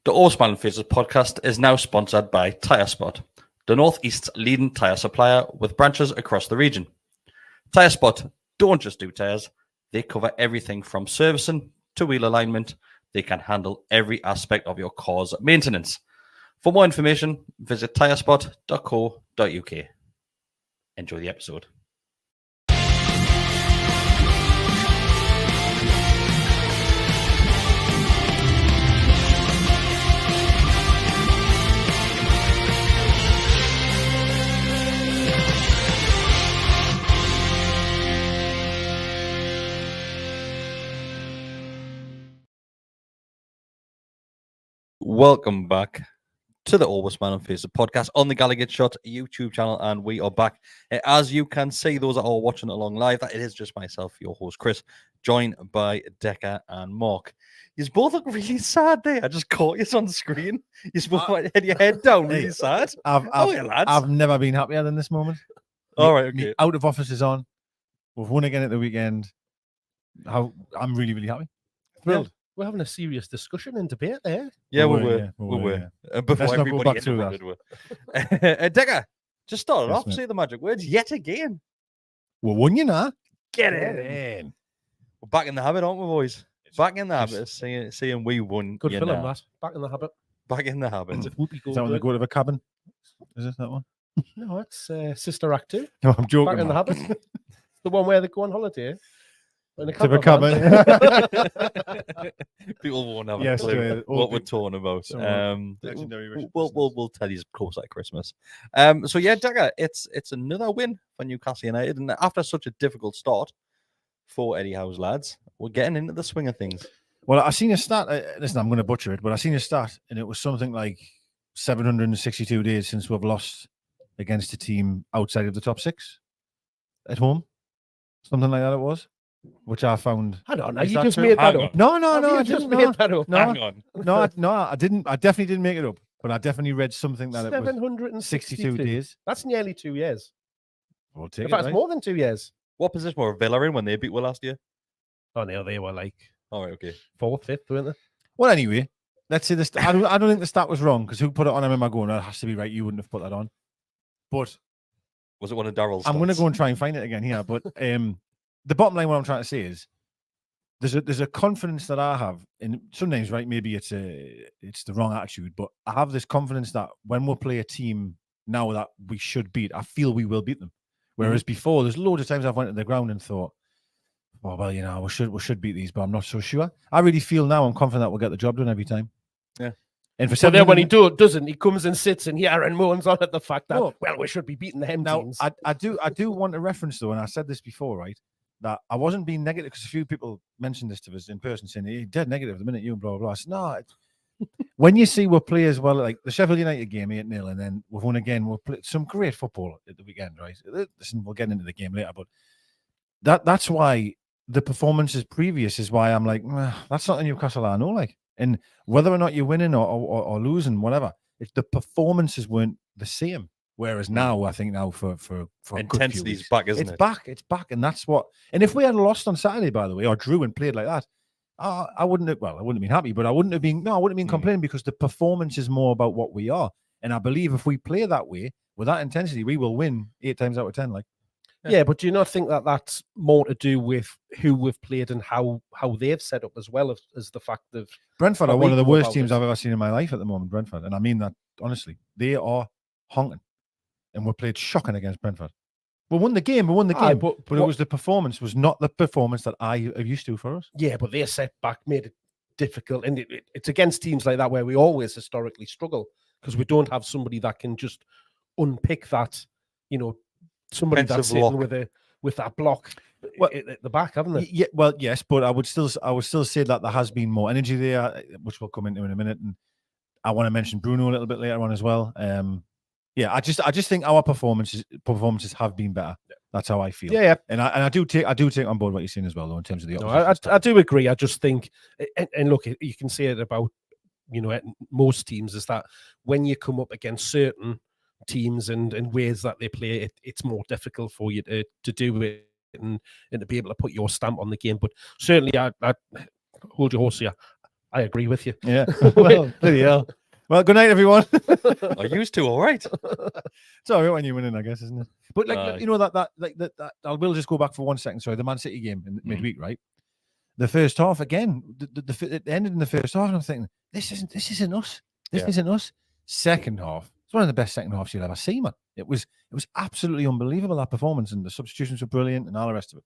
The Smiling Faces podcast is now sponsored by Tyre Spot, the Northeast's leading tyre supplier with branches across the region. Tyre Spot don't just do tyres, they cover everything from servicing to wheel alignment. They can handle every aspect of your car's maintenance. For more information, visit tyrespot.co.uk. Enjoy the episode. Welcome back to the Always Man on Face podcast on the GallowgateShots YouTube channel, and we are back. As you can see, those that are watching along live, that it is just myself, your host Chris, joined by Decker and Mark. You both look really sad there. I just caught you on the screen. You both had your head down, really sad. I've never been happier than this moment. All right, okay. Out of office is on. We've won again at the weekend. I'm really, really happy. Thrilled. Yeah. We're having a serious discussion and debate there. Yeah, we were. Before Let's not go back through that. Decker, just started off, say the magic words yet again. We won, you know. Get in. We're back in the habit, aren't we, boys? Back in the habit of saying we won. Good film, that. Back in the habit. Back in the habit. Is that when they go to the cabin? Is it that one? No, it's Sister Act 2. No, I'm joking. Back in the habit. The one where they go on holiday. To the cabin. People won't have a clue what we're talking about. We'll tell you closer at Christmas. So yeah, Decker, it's another win for Newcastle United, and after such a difficult start for Eddie Howe's lads, we're getting into the swing of things. Well, I seen a stat. Listen, I'm going to butcher it, but I seen a stat, and it was something like 762 days since we've lost against a team outside of the top six at home. Something like that it was. Which I found. I don't know. You just made that up. No. I just made that up. Hang on. No, I didn't. I definitely didn't make it up. But I definitely read something that 762 days. That's nearly 2 years. We'll take in fact, it's more than 2 years. What position were Villa in when they beat Will last year? Oh no, they were like. All right, okay. 4th, 5th, weren't they? Well, anyway, let's say this. I don't think the stat was wrong, because who put it on? I remember going, that has to be right. You wouldn't have put that on. But was it one of Daryl's? I'm going to go and try and find it again here. But the bottom line, what I'm trying to say is, there's a confidence that I have, and sometimes, right, maybe it's the wrong attitude, but I have this confidence that when we play a team now that we should beat, I feel we will beat them. Whereas before, there's loads of times I've went to the ground and thought, oh well, you know, we should beat these, but I'm not so sure. I really feel now I'm confident that we'll get the job done every time. Yeah. And for then when he doesn't, he comes and sits in here and moans on at the fact that we should be beating the hem teams. I do want to reference though, and I said this before, right? That I wasn't being negative, because a few people mentioned this to us in person, saying you're dead negative the minute you and blah blah blah. I said, no, when you see we play as well, like the Sheffield United game 8-0, and then we've won again. We've played some great football at the weekend, right? Listen, we'll get into the game later, but that's why the performances previous is why I'm like, that's not the Newcastle I know, like. And whether or not you're winning or losing, whatever, it's the performances weren't the same. Whereas now, I think for intensity's back, isn't it? It's back, and that's what. And if we had lost on Saturday, by the way, or drew and played like that, I wouldn't have. Well, I wouldn't have been happy, but I wouldn't have been complaining, because the performance is more about what we are. And I believe if we play that way with that intensity, we will win 8 times out of 10. Like, yeah, but do you not think that that's more to do with who we've played and how they've set up as well as the fact of Brentford are one of the worst teams I've ever seen in my life at the moment. Brentford, and I mean that honestly, they are honking. And we played shocking against Brentford. We won the game. But it was the performance, was not the performance that I am used to for us. Yeah, but their setback made it difficult. And it's against teams like that where we always historically struggle, because we don't have somebody that can just unpick that, somebody that's sitting with that block at the back, haven't they? Yeah, well, yes, but I would still say that there has been more energy there, which we'll come into in a minute. And I want to mention Bruno a little bit later on as well. Yeah, I just think our performances have been better. That's how I feel. Yeah. And I do take on board what you're saying as well, though, in terms of the opposition. I do agree. I just think, and look, you can say it about most teams, is that when you come up against certain teams and ways that they play, it's more difficult for you to do it and to be able to put your stamp on the game. But certainly, I hold your horse here. I agree with you. Yeah. Well, bloody hell. Well, good night, everyone. I used to, all right. It's all right when you're winning, I guess, isn't it? But like, Aye. you know, that I will just go back for 1 second. Sorry, the Man City game in midweek, right? The first half again, it ended in the first half, and I'm thinking, this isn't us. This isn't us. Second half, it's one of the best second halves you'll ever see, man. It was absolutely unbelievable, that performance, and the substitutions were brilliant and all the rest of it.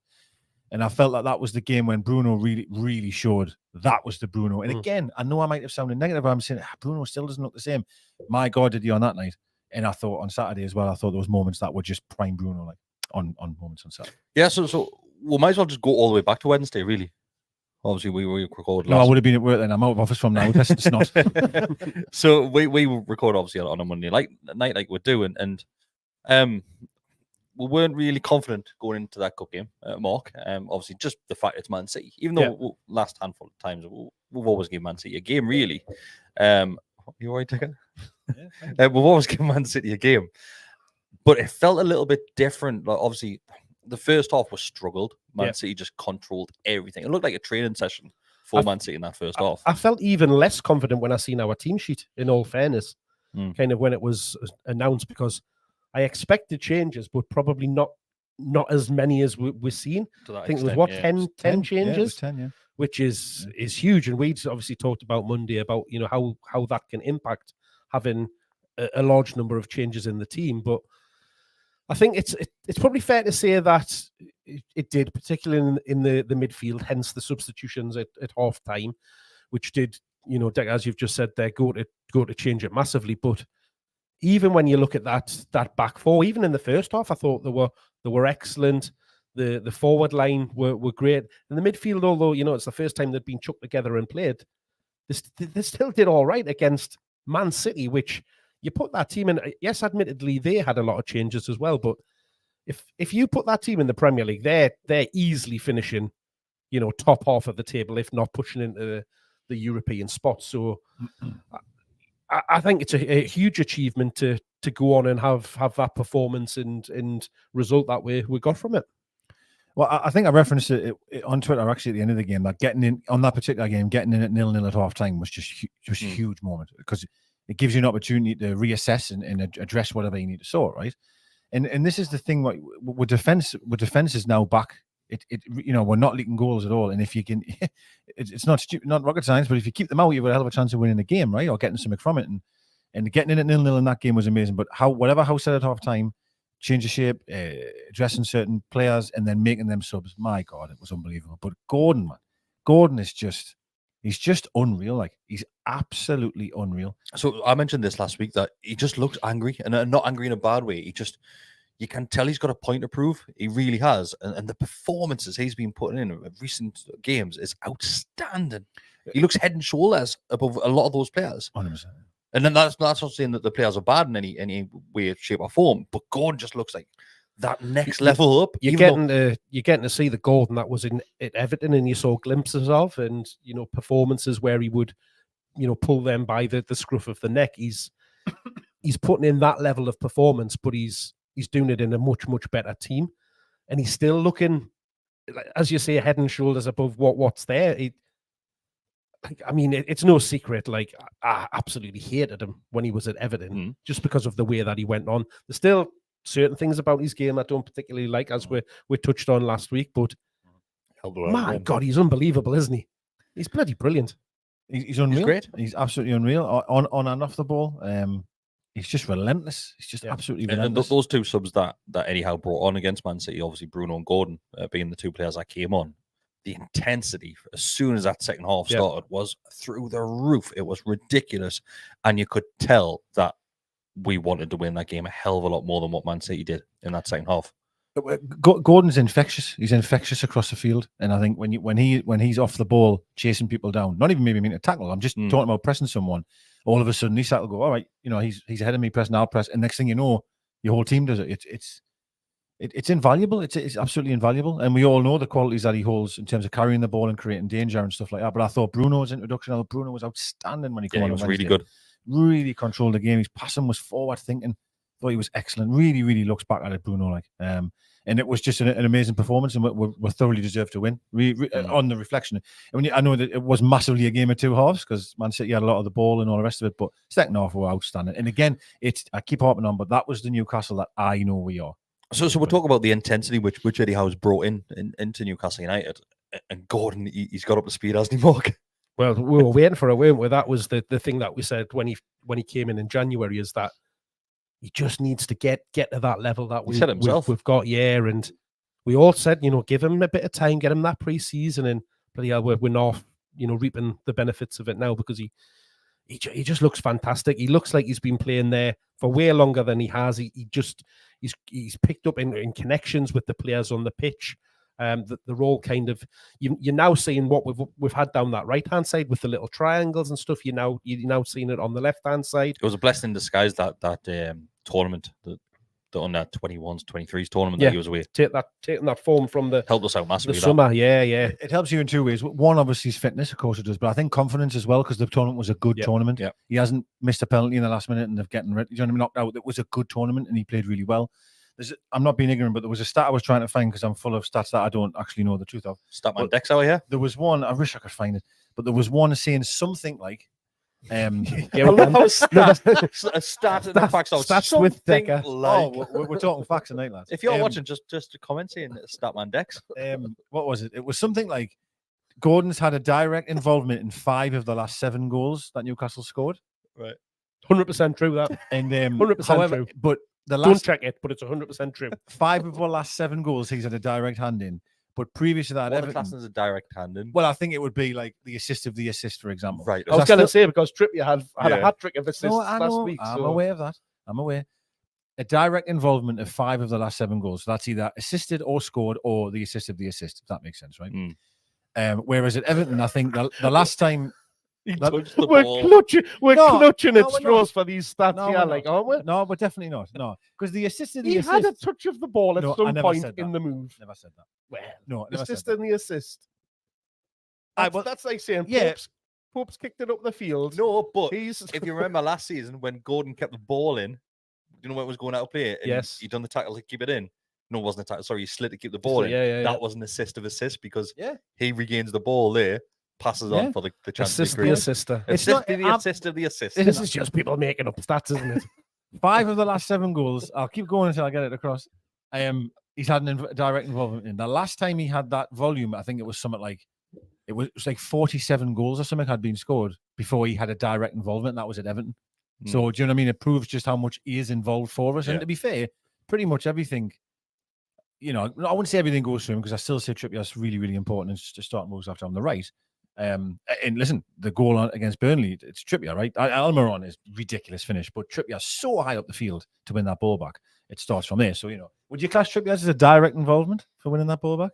And I felt like that was the game when Bruno really, really showed that was the Bruno. And again, I know I might have sounded negative, but I'm saying Bruno still doesn't look the same. My God, did he on that night? And I thought on Saturday as well, I thought there was moments that were just prime Bruno, like on moments on Saturday. Yeah, so we might as well just go all the way back to Wednesday, really. Obviously, we recorded No, last. I would have been at work then. I'm out of office from now. It's not. So we record obviously on a Monday night like we're doing, and we weren't really confident going into that cup game, Mark. Obviously, just the fact it's Man City, even though last handful of times we've always given Man City a game, really. You alright, Ticker? Yeah, we've always given Man City a game, but it felt a little bit different. Like, obviously, the first half was struggled. Man City just controlled everything. It looked like a training session for Man City in that first half. I felt even less confident when I seen our team sheet, in all fairness, kind of when it was announced, because I expected changes, but probably not as many as we're seeing. I think it was 10 changes, Yeah, it was 10, yeah. which is huge. And we obviously talked about Monday about how that can impact having a large number of changes in the team. But I think it's probably fair to say that it did, particularly in the midfield, hence the substitutions at half time, which did, as you've just said there, go to change it massively. But even when you look at that back four, even in the first half, I thought they were excellent. The forward line were great. And the midfield, although it's the first time they'd been chucked together and played, they still did all right against Man City, which you put that team in. Yes, admittedly, they had a lot of changes as well, but if you put that team in the Premier League, they're easily finishing, top half of the table, if not pushing into the European spot. So I think it's a huge achievement to go on and have that performance and result that we got from it. Well, I think I referenced it on Twitter actually at the end of the game, that getting in on that particular game, getting in at 0-0 at half time was just a huge moment, because it gives you an opportunity to reassess and address whatever you need to sort, right? And this is the thing, with defense is now back. We're not leaking goals at all, and if you can, it's not rocket science, but if you keep them out, you've got a hell of a chance of winning the game, right, or getting something from it. And getting in at 0-0 in that game was amazing. But whatever House said at half time, change of shape, addressing certain players, and then making them subs. My God, it was unbelievable. But Gordon is he's just unreal. Like, he's absolutely unreal. So I mentioned this last week, that he just looks angry, and not angry in a bad way. You can tell he's got a point to prove. He really has. And the performances he's been putting in recent games is outstanding. He looks head and shoulders above a lot of those players. 100%. And then that's not saying that the players are bad in any way, shape, or form, but Gordon just looks like that next level up. You're getting to see the Gordon that was at Everton, and you saw glimpses of, and performances where he would pull them by the scruff of the neck. He's putting in that level of performance, but he's doing it in a much better team, and he's still looking, as you say, head and shoulders above what's there. It's no secret. Like, I absolutely hated him when he was at Everton, just because of the way that he went on. There's still certain things about his game I don't particularly like, as we touched on last week. But my God, he's unbelievable, isn't he? He's bloody brilliant. He's unreal. He's great. He's absolutely unreal on and off the ball. He's just relentless. He's just absolutely relentless. And those two subs that Eddie Howe brought on against Man City, obviously Bruno and Gordon being the two players that came on, the intensity as soon as that second half started was through the roof. It was ridiculous, and you could tell that we wanted to win that game a hell of a lot more than what Man City did in that second half. Gordon's infectious. He's infectious across the field, and I think when he's off the ball chasing people down, not even maybe meaning to tackle, I'm just talking about pressing someone. All of a sudden, Isak will go, all right, he's ahead of me, pressing, I'll press, and next thing you know, your whole team does it. It's invaluable. It's absolutely invaluable, and we all know the qualities that he holds in terms of carrying the ball and creating danger and stuff like that. But I thought Bruno's introduction, Bruno was outstanding when he came on. He was Wednesday. really good. Really controlled the game. His passing was forward thinking. Thought he was excellent. Really, really looks back at it, Bruno. And And it was just an amazing performance, and we thoroughly deserved to win. On the reflection, I know that it was massively a game of two halves because Man City had a lot of the ball and all the rest of it, but second half were outstanding. And again, I keep harping on, but that was the Newcastle that I know we are. So we'll talk about the intensity which Eddie Howe's brought into Newcastle United, and Gordon, he's got up to speed, hasn't he, Mark? Well, we were waiting for it, weren't we? That was the thing that we said when he came in January, is that he just needs to get to that level that we've got, and we all said, give him a bit of time, get him that pre-season, and bloody hell, we're not, reaping the benefits of it now, because he just looks fantastic. He looks like he's been playing there for way longer than he has. He's picked up in connections with the players on the pitch. They're all kind of, you're now seeing what we've had down that right hand side with the little triangles and stuff. You're now seeing it on the left hand side. It was a blessing in disguise, that tournament, the under 21s, 23s tournament that he was away. Taking that form from the helped us out massively. The summer, yeah. It helps you in two ways. One, obviously, is fitness, of course it does, but I think confidence as well, because the tournament was a good tournament. Yeah. He hasn't missed a penalty in the last minute and they're getting knocked out. It was a good tournament and he played really well. I'm not being ignorant, but there was a stat I was trying to find, because I'm full of stats that I don't actually know the truth of. Statman Dex over here. There was one, I wish I could find it, but there was one saying something like, a stat and the facts out. Stats with Decker. We're talking facts tonight, lads. If you're watching, just a comment saying Statman Dex. What was it? It was something like Gordon's had a direct involvement in 5 of the last 7 goals that Newcastle scored. Right. 100% true, that. And 100% true. But don't check it, but it's 100% true. 5 of the last 7 goals he's had a direct hand in. But previous to that, what class is a direct hand in? Well, I think it would be like the assist of the assist, for example. Right. I was going to say, because Trippier had a hat-trick of assists last week. I'm aware of that. I'm aware. A direct involvement of 5 of the last 7 goals. So that's either assisted or scored, or the assist of the assist, if that makes sense, right? Whereas at Everton, I think the last time... We're clutching at straws for these stats aren't we? No, but definitely not. No, because the assist of the assist... He had a touch of the ball at some point in the move. Never said that. Well, no, assist and the assist. That's like saying Pope's kicked it up the field. No, but if you remember last season when Gordon kept the ball in, when it was going out of play, and he done the tackle to keep it in. No, it wasn't a tackle. Sorry, he slid to keep the ball in. That was an assist of assist, because he regains the ball there, passes on for the chance. Assist the assister. It's not the assist of the assist. This is just people making up stats, isn't it? 5 of the last 7 goals. I'll keep going until I get it across. He's had a direct involvement in. The last time he had that volume, I think it was something like it was like 47 goals or something had been scored before he had a direct involvement. And that was at Everton. So do you know what I mean? It proves just how much he is involved for us. And to be fair, pretty much everything. I wouldn't say everything goes through him, because I still say Trippier's really, really important. It's just starting moves after on the right. And listen, the goal against Burnley, it's Trippier, right? Almiron is ridiculous finish, but Trippier's so high up the field to win that ball back. It starts from there. So, would you class Trippier as a direct involvement for winning that ball back?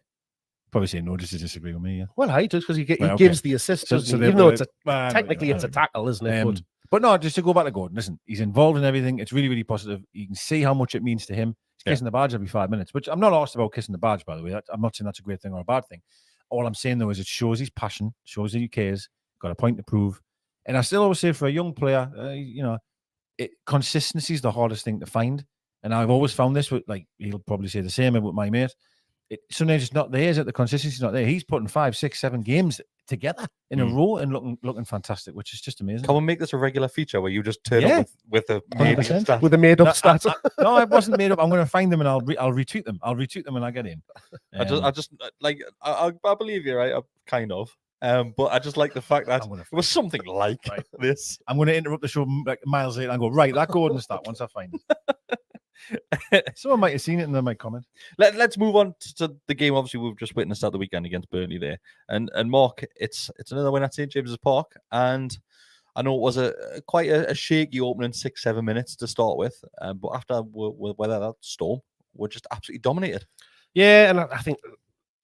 Probably say no, just to disagree with me. Yeah. Well, I do, because he gives the assist, even though it's a tackle, isn't it? But no, just to go back to Gordon, listen, he's involved in everything. It's really, really positive. You can see how much it means to him. He's kissing the badge every 5 minutes, which I'm not asked about kissing the badge, by the way. I'm not saying that's a great thing or a bad thing. All I'm saying, though, is it shows his passion, shows that he cares, got a point to prove. And I still always say, for a young player, consistency is the hardest thing to find. And I've always found this with, he'll probably say the same with my mate. Sometimes it's not there, is it? The consistency's not there. He's putting 5, 6, 7 games together in a row and looking fantastic, which is just amazing. Can we make this a regular feature where you just turn up with a made up stat? No, it wasn't made up. I'm going to find them and I'll retweet them. I'll retweet them when I get in. I believe you, right? Kind of. But I just like the fact that it was something like this. I'm going to interrupt the show miles later and go, right, that Gordon stat once I find it. Someone might have seen it and they might comment. Let's move on to the game. Obviously, we've just witnessed at the weekend against Burnley there, and Mark, it's another win at St James's Park, and I know it was quite a shaky opening 6-7 minutes to start with, but after we weather that storm, we're just absolutely dominated. Yeah, and I think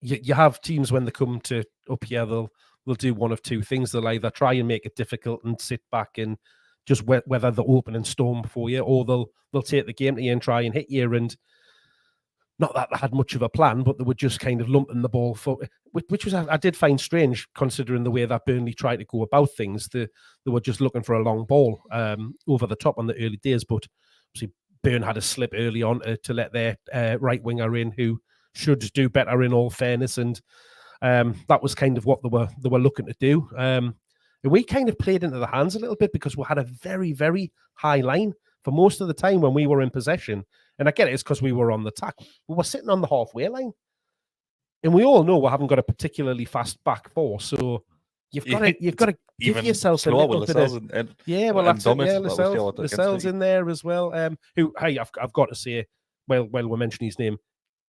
you have teams when they come to up here, they'll do one of two things. They'll either try and make it difficult and sit back and just weather the opening storm for you, or they'll take the game to you and try and hit you. And not that they had much of a plan, but they were just kind of lumping the ball for, which was I did find strange considering the way that Burnley tried to go about things. They were just looking for a long ball over the top on the early days, but obviously Burn had a slip early on to let their right winger in, who should do better in all fairness, and that was kind of what they were looking to do. And we kind of played into the hands a little bit because we had a very, very high line for most of the time when we were in possession. And I get it, it's because we were on the attack. We were sitting on the halfway line. And we all know we haven't got a particularly fast back four, so you've got to give yourself a little bit of... that's it. Yeah, Lascelles in there as well. Who, hey, I've got to say, well, we're mentioning his name,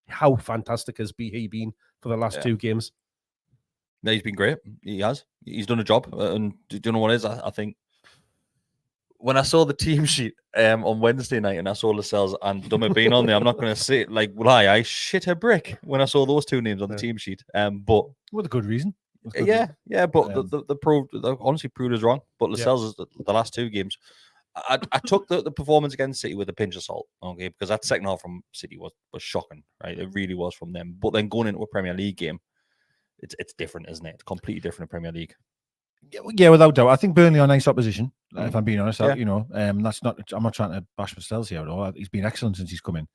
how fantastic has he been for the last 2 games? No, he's been great. He has. He's done a job. And do you know what it is? I think when I saw the team sheet on Wednesday night and I saw Lascelles and Dummer being on there, I'm not going to say like lie. I shit a brick when I saw those 2 names on the team sheet. But with a good reason. But the honestly proved us wrong. But Lascelles, the last 2 games, I took the performance against City with a pinch of salt, okay, because that second half from City was shocking, right? It really was from them. But then going into a Premier League game, it's different, isn't it? It's completely different in Premier League. Yeah, without doubt. I think Burnley are nice opposition. If I'm being honest, that's not. I'm not trying to bash Lascelles here at all. He's been excellent since he's come in,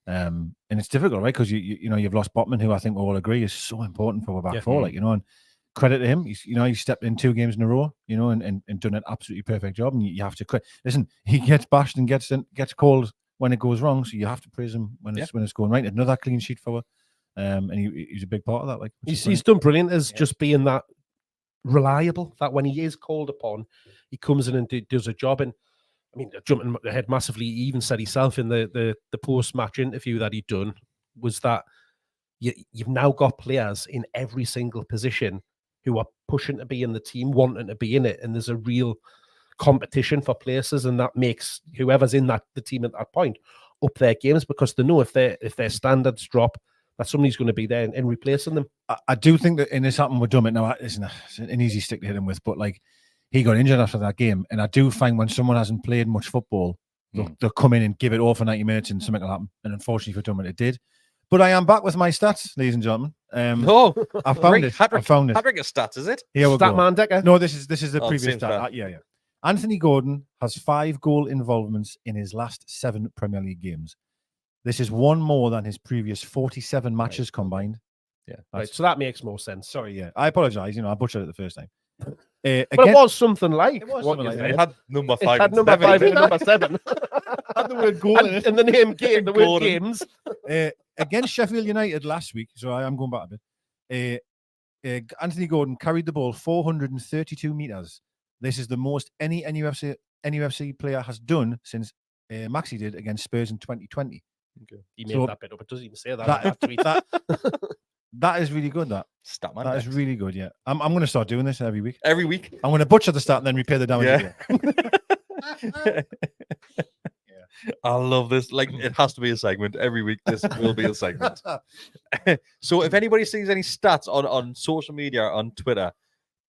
and it's difficult, right? Because you've lost Botman, who I think we all agree is so important for our back four, and credit to him. He's stepped in 2 games in a row, and done an absolutely perfect job. And you have to listen. He gets bashed and gets called when it goes wrong, so you have to praise him when it's going right. Another clean sheet for her, and he's a big part of that. Like he's done brilliant as just being that reliable, that when he is called upon, he comes in and does a job. And I mean, jumping ahead massively, he even said himself in the post-match interview that he'd done was that you've now got players in every single position who are pushing to be in the team, wanting to be in it, and there's a real competition for places, and that makes whoever's in the team at that point up their games, because they know if their standards drop, that somebody's going to be there and replacing them. I do think that, and this happened with Dummett. Now, it's an easy stick to hit him with, but like he got injured after that game, and I do find when someone hasn't played much football, they'll come in and give it all for 90 minutes, and something will happen. And unfortunately for Dummett, it did. But I am back with my stats, ladies and gentlemen. I found it. I found it. Patrick stats, is it? Here we go. Statman Decker. No, this is the previous stat. Yeah. Anthony Gordon has 5 goal involvements in his last 7 Premier League games. This is 1 more than his previous 47 matches combined. Yeah, right. So that makes more sense. Sorry, I apologize. I butchered it the first time. But it was something like. It had number 5. It had number 5 and number 7. Had the word goal in it. And the name game, the word games. Against Sheffield United last week, so I am going back a bit. Anthony Gordon carried the ball 432 meters. This is the most any NUFC player has done since Maxi did against Spurs in 2020. Okay. He made that bit up. It doesn't even say that. That is really good. That is really good. Yeah, I'm going to start doing this every week. Every week, I'm going to butcher the stat and then repair the damage. Yeah. I love this. Like, it has to be a segment every week. This will be a segment. So, if anybody sees any stats on social media, on Twitter,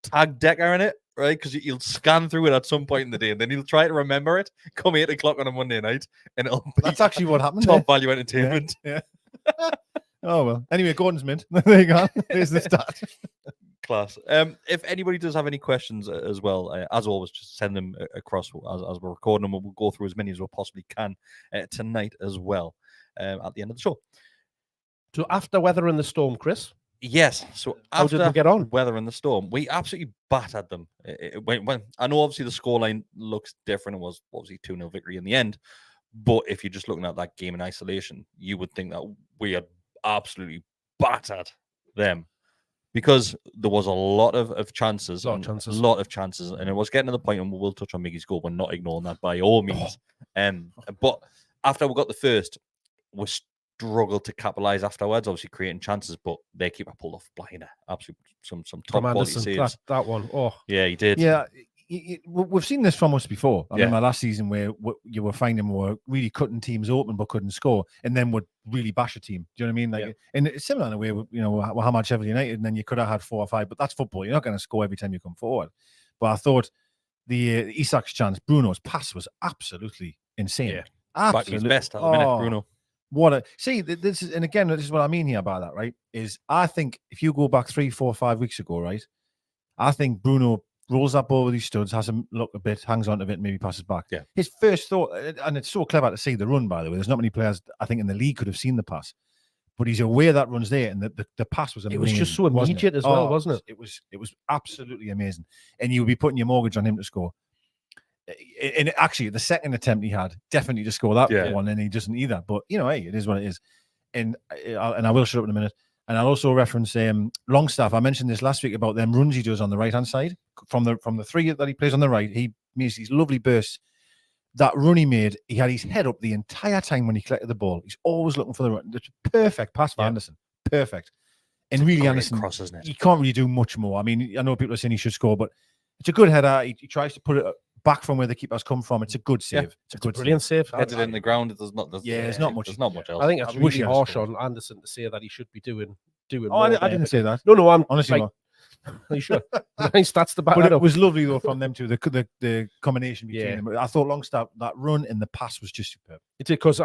tag Decker in it, right? Because you'll scan through it at some point in the day, and then you'll try to remember it. Come 8 o'clock on a Monday night, and that's actually what happened. Top value entertainment. Yeah. Oh well. Anyway, Gordon's mint. There you go. There's the stat. Class. If anybody does have any questions as well, as always, just send them across as we're recording them. We'll go through as many as we possibly can tonight as well at the end of the show. So after weathering the storm, Chris? Yes. So how did we get on? Weathering the storm, we absolutely battered them. When I know obviously the scoreline looks different. It was obviously 2-0 victory in the end. But if you're just looking at that game in isolation, you would think that we had absolutely battered them. Because there was a lot of chances, and it was getting to the point, and we'll touch on Miggy's goal. We're not ignoring that by all means. But after we got the first, we struggled to capitalise afterwards. Obviously, creating chances, but their keeper pulled off blinder. Absolutely, some top quality saves. That one, yeah, he did. Yeah. We've seen this from us before. I mean, my last season where you were finding we were really cutting teams open but couldn't score, and then would really bash a team. Do you know what I mean? Like, and it's similar in a way. With Hamad Sheffield United, and then you could have had 4 or 5, but that's football. You're not going to score every time you come forward. But I thought the Isak's chance, Bruno's pass was absolutely insane. Yeah, absolutely best at the minute, Bruno. This is, and again, this is what I mean here by that, right? Is I think if you go back 3, 4, 5 weeks ago, right? I think Bruno rolls that ball with his studs, has him look a bit, hangs on to it, maybe passes back. Yeah. His first thought, and it's so clever to see the run, by the way. There's not many players, I think, in the league could have seen the pass. But he's aware that run's there, and the pass was amazing. It was just so immediate as well, wasn't it? It was absolutely amazing. And you would be putting your mortgage on him to score. And actually, the second attempt he had, definitely to score that one, and he doesn't either. But, you know, hey, it is what it is. And I will shut up in a minute. And I'll also reference Longstaff. I mentioned this last week about them runs he does on the right-hand side. From the three that he plays on the right, he makes these lovely bursts. That run he made, he had his head up the entire time when he collected the ball. He's always looking for the run. It's perfect pass for Anderson. Perfect. And it's really, Anderson, cross, isn't it? He can't really do much more. I mean, I know people are saying he should score, but it's a good header. He tries to put it back from where the keeper's come from. It's a good save. Yeah, it's a brilliant save. Headed in the ground. There's not much. There's not much else. I think it's really harsh on Anderson to say that he should be doing. Oh, I didn't say that. No, I'm honestly. Like, are you sure? Nice stats to back but it up. It was lovely though from them two. The combination between them. I thought Longstaff, that run and the pass was just superb. It's because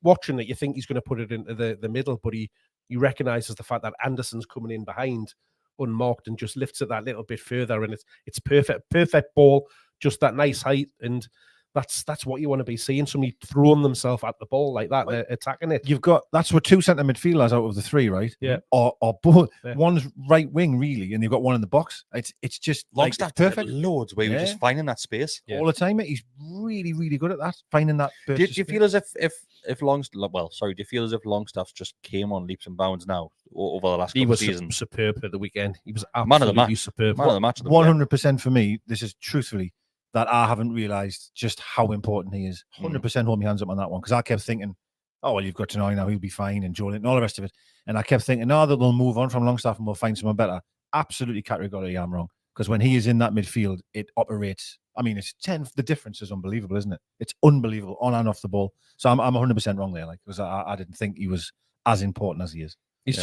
watching it, you think he's going to put it into the middle, but he recognises the fact that Anderson's coming in behind unmarked and just lifts it that little bit further, and it's perfect ball, just that nice height, and that's what you want to be seeing. Somebody throwing themselves at the ball like that, they're attacking it. That's what two centre midfielders out of the three, right? Yeah. Or both. Yeah. One's right wing, really, and you've got one in the box. It's just Longstaff like, perfect. Loads where he was just finding that space all the time. He's really, really good at that. Finding that. Do you feel as if Longstaff? Well, sorry. Do you feel as if Longstaff just came on leaps and bounds now over the last couple of seasons? He was superb at the weekend. He was absolutely superb. Man of the match. 100% for me. This is truthfully that I haven't realised just how important he is. 100% hold my hands up on that one, because I kept thinking, oh, well, you've got to know now, he'll be fine, and Joel and all the rest of it. And I kept thinking, no, they'll move on from Longstaff and we'll find someone better. Absolutely categorically, I'm wrong. Because when he is in that midfield, it operates. I mean, it's 10. The difference is unbelievable, isn't it? It's unbelievable on and off the ball. So I'm 100% wrong there, because I didn't think he was as important as he is. He's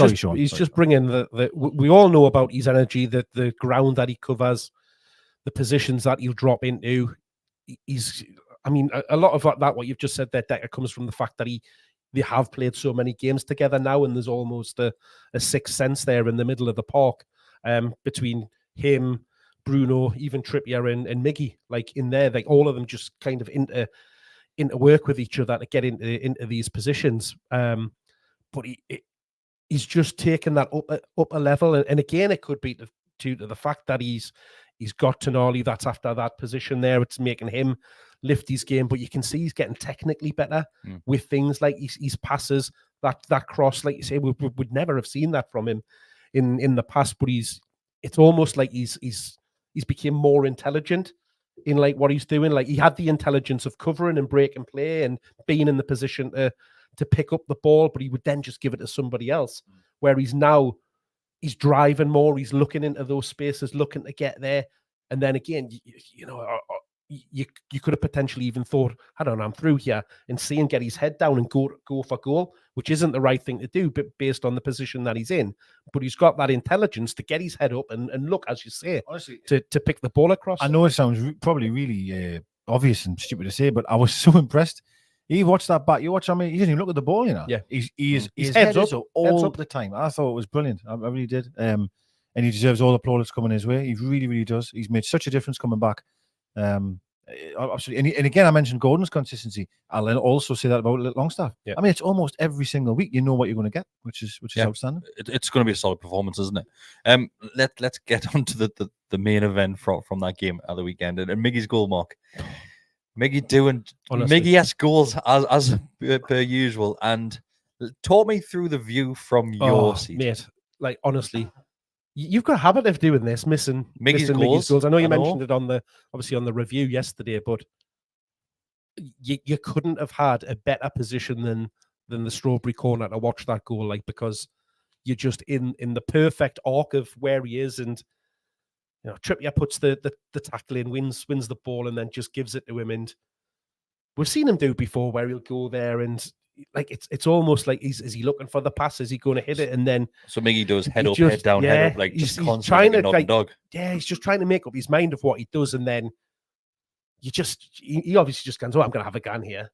just bringing the. We all know about his energy, the ground that he covers, the positions that he'll drop into. I mean, a lot of that, what you've just said there, Decker, comes from the fact that they have played so many games together now, and there's almost a sixth sense there in the middle of the park between him, Bruno, even Trippier and Miggy, like in there, like all of them just kind of into work with each other to get into these positions. But he's just taken that up a level, and again, it could be due to the fact that he's got Tonali that's after that position there. It's making him lift his game, but you can see he's getting technically better with things like his passes, that cross, like you say, we would never have seen that from him in the past. But it's almost like he's become more intelligent in like what he's doing. Like he had the intelligence of covering and breaking play and being in the position to pick up the ball, but he would then just give it to somebody else. Where he's driving more, he's looking into those spaces, looking to get there. And then again, you could have potentially even thought, I don't know, I'm through here, and see him get his head down and go for goal, which isn't the right thing to do, but based on the position that he's in. But he's got that intelligence to get his head up and look, as you say, honestly, to pick the ball across. I know it sounds probably really obvious and stupid to say, but I was so impressed. You watch that back, you watch, I mean, he doesn't even look at the ball, you know. Yeah. His head is up all the time. I thought it was brilliant. I really did. And he deserves all the plaudits coming his way. He really, really does. He's made such a difference coming back. Absolutely. And again, I mentioned Gordon's consistency. I'll also say that about Longstaff. Yeah. I mean, it's almost every single week you know what you're going to get, which is outstanding. It's going to be a solid performance, isn't it? Let's get on to the main event from that game at the weekend, and Miggy's goal, Mark. Miggy doing Miggy-esque goals as per usual, and talk me through the view from your seat, mate. Like honestly, you've got a habit of doing this, missing Miggy's goals. I know you mentioned it on the review yesterday, but you couldn't have had a better position than the strawberry corner to watch that goal, like, because you're just in the perfect arc of where he is, and Trippier puts the tackle in, wins the ball, and then just gives it to him. And we've seen him do before where he'll go there and like it's almost like is he looking for the pass? Is he going to hit it? And then so Miggy does head up, head down, head up, like he's trying to like dog. Yeah, he's just trying to make up his mind of what he does, and then he obviously just goes, "Oh, I'm going to have a gun here."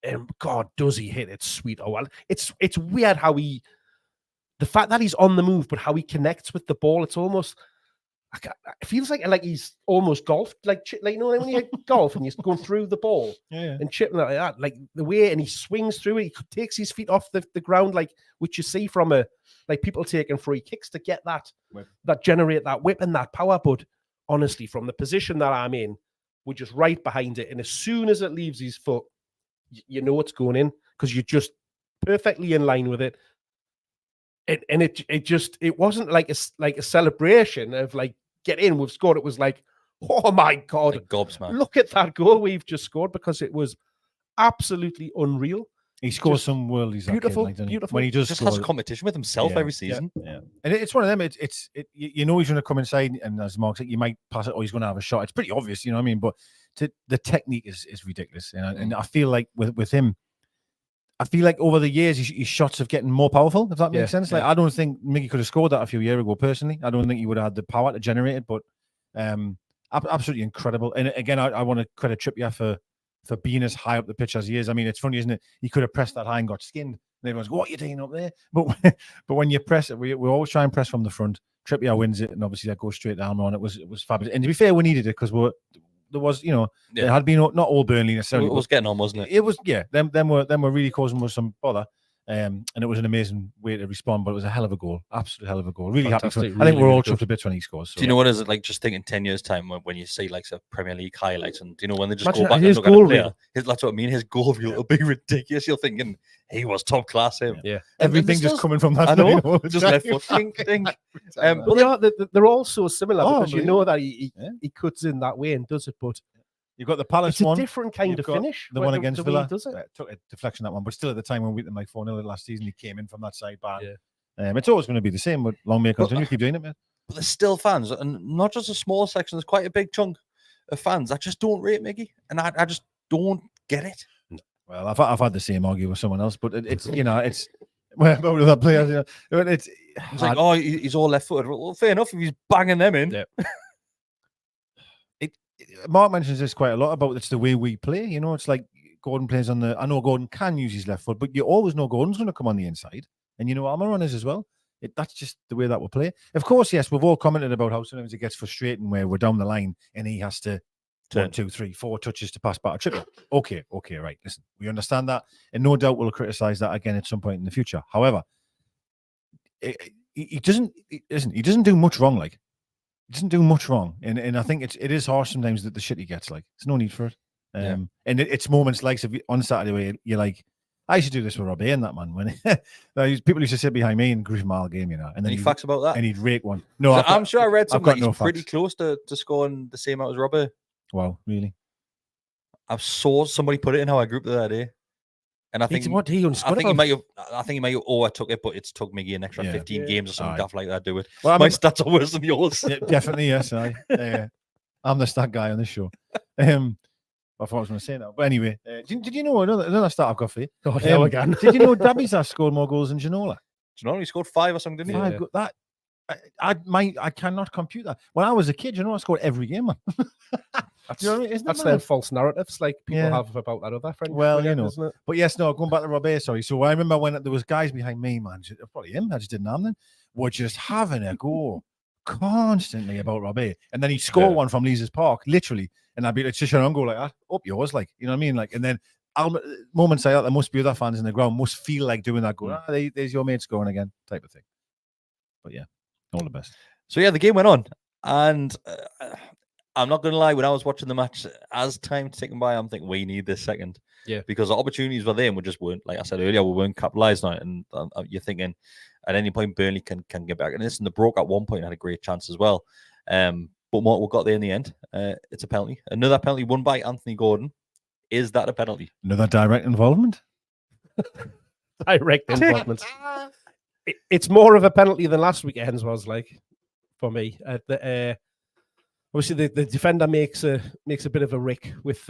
And God, does he hit it sweet? Oh well, it's weird how the fact that he's on the move, but how he connects with the ball. It's almost it feels like he's almost golfed, like you know when you golf and you go through the ball and chipping like that, like the way, and he swings through it. He takes his feet off the ground, like which you see from like people taking free kicks to get that generate that whip and that power. But honestly, from the position that I'm in, we're just right behind it, and as soon as it leaves his foot, you know it's going in because you're just perfectly in line with it. And it wasn't like a celebration of like get in, we've scored. It was like, oh my God, like gobsmacked. Look at that goal we've just scored, because it was absolutely unreal. He scores some worldies. Beautiful, beautiful. When he just has competition with himself every season. Yeah. And it's one of them. You know he's going to come inside, and as Mark said, you might pass it, or he's going to have a shot. It's pretty obvious, you know what I mean? But the technique is ridiculous, and I feel like with him, I feel like over the years his shots have getting more powerful. If that makes sense. Like I don't think Miggy could have scored that a few years ago. Personally, I don't think he would have had the power to generate it. But absolutely incredible. And again, I want to credit Trippier for being as high up the pitch as he is. I mean, it's funny, isn't it? He could have pressed that high and got skinned. And everyone's go, what are you doing up there? But when you press it, we always try and press from the front. Trippier wins it, and obviously that goes straight to Almiron. It was fabulous. And to be fair, we needed it because there was, there had been not all Burnley necessarily. It was getting on, wasn't it? It was, yeah. Them were really causing us some bother. And it was an amazing way to respond, but it was a hell of a goal. Absolute hell of a goal. Really happy for him. I think we're all chuffed a bit when he scores. So. Do you know what is it like? Just thinking 10 years time when you see like some Premier League highlights, and do you know when they just go back and look at a player? That's what I mean. His goal reel will be ridiculous. You're thinking he was top class. Him, yeah. Everything just coming from that. I know. Just left foot, ding. Well, they're all so similar because you know that he cuts in that way and does it, but. You've got the Palace one. It's a different kind of finish. The one against Villa. Does it? Took a deflection, that one. But still, at the time when we beat them like 4-0 last season, he came in from that side back. Yeah. It's always going to be the same, but long may it continue. Keep doing it, man. But there's still fans, and not just a small section. There's quite a big chunk of fans that just don't rate Miggy. And I just don't get it. Well, I've had the same argument with someone else, but it's well, about other players, it's like, oh, he's all left-footed. Well, fair enough if he's banging them in. Yeah. Mark mentions this quite a lot about it's the way we play. It's like Gordon plays on I know Gordon can use his left foot, but you always know Gordon's going to come on the inside. And Almiron is as well. That's just the way that we play. Of course, yes, we've all commented about how sometimes it gets frustrating where we're down the line and he has to 1, 2, 3, 4 touches to pass back a Trippier. Okay, right. Listen, we understand that. And no doubt we'll criticize that again at some point in the future. However, he doesn't do much wrong, like. He doesn't do much wrong, and I think it is harsh sometimes that the shit he gets. Like, there's no need for it. And it's moments like on Saturday where you're like, I should do this with Robbie and that man. When people used to sit behind me and grief Mile game, and then any facts about that? And he'd rake one. No, I'm sure I read something. He's pretty close to scoring the same out as Robbie. Wow, really? I saw somebody put it in our group the other day. And I think he might have overtook it, but it's took Miggy an extra 15 games or something daft like that. Do it. Well, my stats are worse than yours. Yeah, definitely, yes. I'm the stat guy on this show. I thought I was going to say that, but anyway, did you know another stat I've got for you? Again. Did you know Dabby's scored more goals than Ginola? Ginola scored 5 or something, didn't he? 5. That I cannot compute that. When I was a kid, I scored every game, man. That's their false narratives, like people have about that other friend. Well, isn't it? But yes, no, going back to Robert, sorry. So I remember when there was guys behind me, man, probably him, I just didn't have them, were just having a go constantly about Robert. And then he'd score one from Leazes Park, literally. And I'd be like, just go like that, up yours, like, you know what I mean? Like, and then moments like that, there must be other fans in the ground, must feel like doing that, going, there's your mate scoring again, type of thing. But yeah, all the best. So yeah, the game went on. And I'm not going to lie, when I was watching the match, as time ticking by, I'm thinking we need this second. Yeah. Because the opportunities were there and we just weren't, like I said earlier, we weren't capitalised on it. And you're thinking at any point Burnley can get back. And listen, the Brook at one point had a great chance as well. But what we got there in the end, it's a penalty. Another penalty won by Anthony Gordon. Is that a penalty? Another direct involvement? Direct involvement. It's more of a penalty than last weekend's was, like, for me. Obviously, the defender makes a bit of a rick with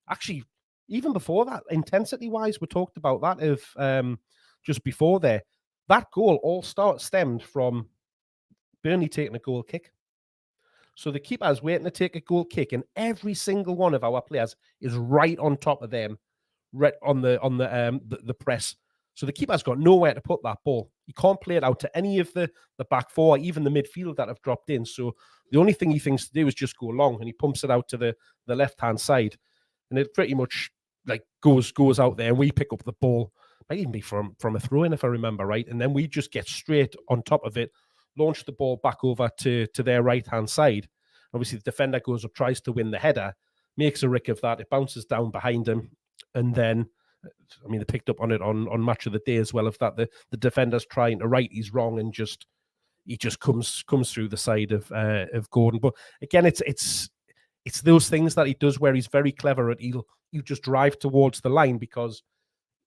actually even before that, intensity wise, we talked about that. Just before there, that goal all stemmed from Burnley taking a goal kick. So the keeper's waiting to take a goal kick, and every single one of our players is right on top of them, right on the press. So the keeper's got nowhere to put that ball. He can't play it out to any of the back four, even the midfield that have dropped in. So the only thing he thinks to do is just go long, and he pumps it out to the left-hand side. And it pretty much like goes out there, and we pick up the ball. Might even be from a throw-in, if I remember right. And then we just get straight on top of it, launch the ball back over to their right-hand side. Obviously, the defender goes up, tries to win the header, makes a rick of that. It bounces down behind him. And then, I mean, they picked up on it on Match of the Day as well, of that the defender's trying to right his wrong, and he just comes through the side of Gordon. But again, it's those things that he does where he's very clever at. He'll just drive towards the line because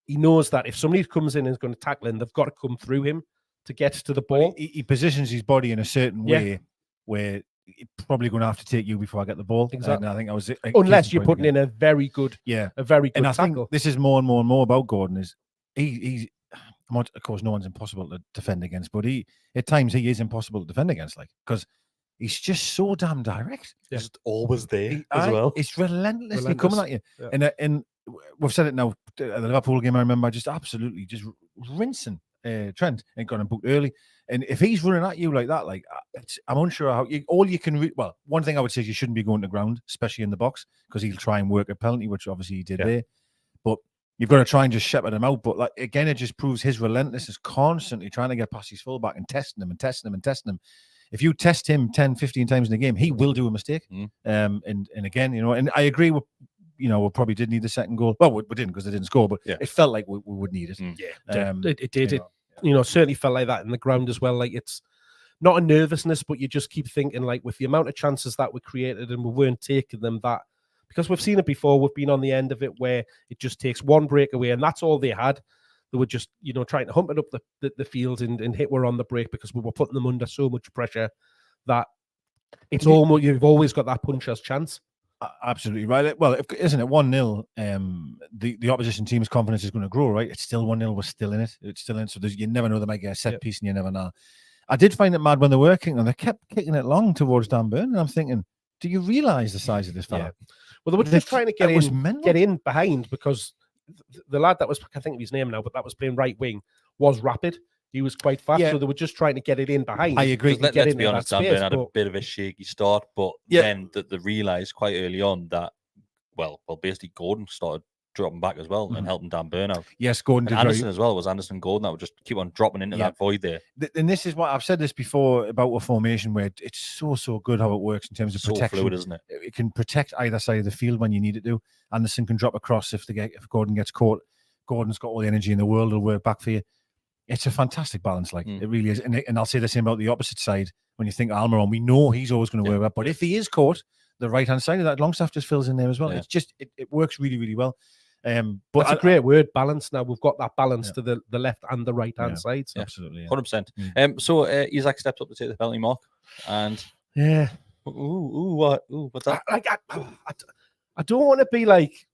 he knows that if somebody comes in and is going to tackle him, they've got to come through him to get to the ball. He positions his body in a certain way where he's probably going to have to take you before I get the ball. Exactly. And I think that was it. Unless you're putting in a very good and I tackle. think this is more and more about Gordon. Is he's of course no one's impossible to defend against, but at times he is impossible to defend against, like, because he's just so damn direct. Just always there as well. It's relentlessly coming at you. Yeah. And we've said it now. The Liverpool game, I remember just absolutely just rinsing Trent and got him booked early. And if he's running at you like that, like, I'm unsure how you can. Well, one thing I would say is you shouldn't be going to ground, especially in the box, because he'll try and work a penalty, which obviously he did there. But you've got to try and just shepherd him out. But like, again, it just proves his relentlessness, constantly trying to get past his fullback and testing him and testing him and testing him. If you test him 10, 15 times in a game, he will do a mistake. And again, and I agree with, we probably did need the second goal. Well, we didn't, because they didn't score, but it felt like we would need it. It did. It certainly felt like that in the ground as well. Like, it's not a nervousness, but you just keep thinking, like, with the amount of chances that were created and we weren't taking them, that because we've seen it before, we've been on the end of it where it just takes one breakaway, and that's all they had. They were just, trying to hump it up the field and hit were on the break because we were putting them under so much pressure that it's almost, you've always got that puncher's chance. Absolutely right. Well, isn't it 1-0? The opposition team's confidence is going to grow, right? It's still 1-0. We're still in it. It's still in. So you never know. They might get a set piece, and you never know. I did find it mad when they were kicking, and they kept kicking it long towards Dan Burn, and I'm thinking, do you realise the size of this fella? Yeah. Well, they were just trying to get in behind, because the lad that was, I can't think of his name now, but that was playing right wing, was rapid. He was quite fast, so they were just trying to get it in behind. I agree. Let's be honest, Dan Burn had a bit of a shaky start, but then they realised quite early on that, well, basically Gordon started dropping back as well and helping Dan Burn out. Yes, Gordon did. Anderson as well. It was Anderson and Gordon that would just keep on dropping into that void there. And this is what I've said this before about a formation where it's so good how it works in terms of protection. So fluid, isn't it? It can protect either side of the field when you need it to. Anderson can drop across if Gordon gets caught. Gordon's got all the energy in the world. It'll work back for you. It's a fantastic balance, like it really is. And I'll say the same about the opposite side. When you think of Almiron, we know he's always going to work up. But if he is caught, the right-hand side of that, Longstaff just fills in there as well. It's just, it works really, really well. But that's a great word, balance. Now we've got that balance to the left and the right-hand side. So. Absolutely. 100%. So Isak steps up to take the penalty mark. And what's that? I don't want to be like...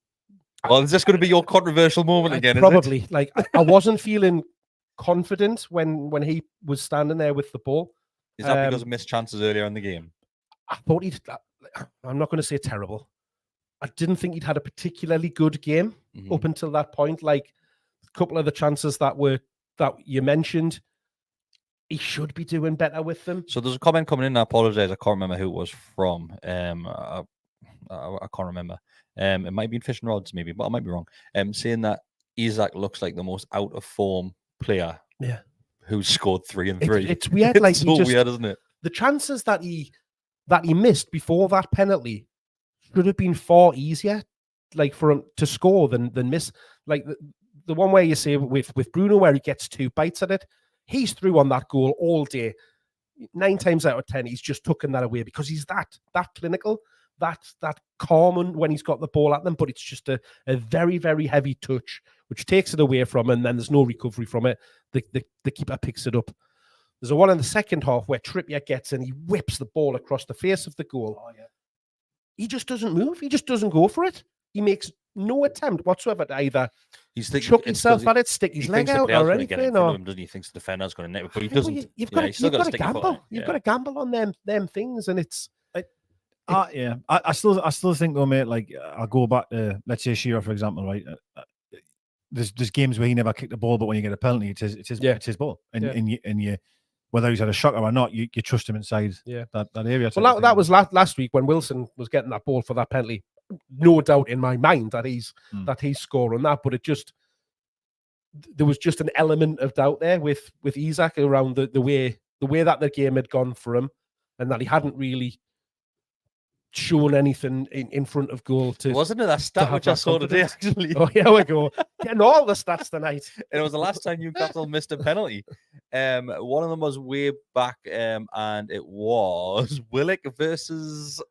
Well, is this going to be your controversial moment again? Probably. Isn't it? Like, I wasn't feeling confident when he was standing there with the ball. Is that because of missed chances earlier in the game? I thought I'm not going to say terrible. I didn't think he'd had a particularly good game up until that point. Like, a couple of the chances that you mentioned, he should be doing better with them. So there's a comment coming in. I apologize. I can't remember who it was from. I can't remember. It might be Fish and Rods, maybe, but I might be wrong. Saying that Isak looks like the most out of form player who's scored 3 and 3. It's weird. Like, it's so weird, isn't it? The chances that he missed before that penalty should have been far easier, like, for him to score than miss. Like the one where you say with Bruno, where he gets 2 bites at it, he's through on that goal all day. 9 times out of 10, he's just tucking that away because he's that clinical, that calm when he's got the ball at them. But it's just a very, very heavy touch, which takes it away from him, and then there's no recovery from it. The keeper picks it up. There's a one in the second half where Trippier gets in, he whips the ball across the face of the goal. He just doesn't move. He just doesn't go for it. He makes no attempt whatsoever to either chuck himself at it, stick his leg out, or anything. Or doesn't he thinks the defender's going to net it, but he doesn't. You've got to gamble. You've got to gamble on them things, and it's. I still think though, mate. Like, I'll go back to, let's say, Shearer, for example, right? there's games where he never kicked the ball, but when you get a penalty, it's his ball, and you whether he's had a shocker or not, you trust him inside that area. Well, that was last week when Wilson was getting that ball for that penalty. No doubt in my mind that he's scoring that, but there was just an element of doubt there with Isak around the way that the game had gone for him, and that he hadn't really shown anything in front of goal. Wasn't it that stat which I saw today, actually? Oh, here we go. Getting all the stats tonight. It was the last time Newcastle missed a penalty. One of them was way back, and it was Willock versus...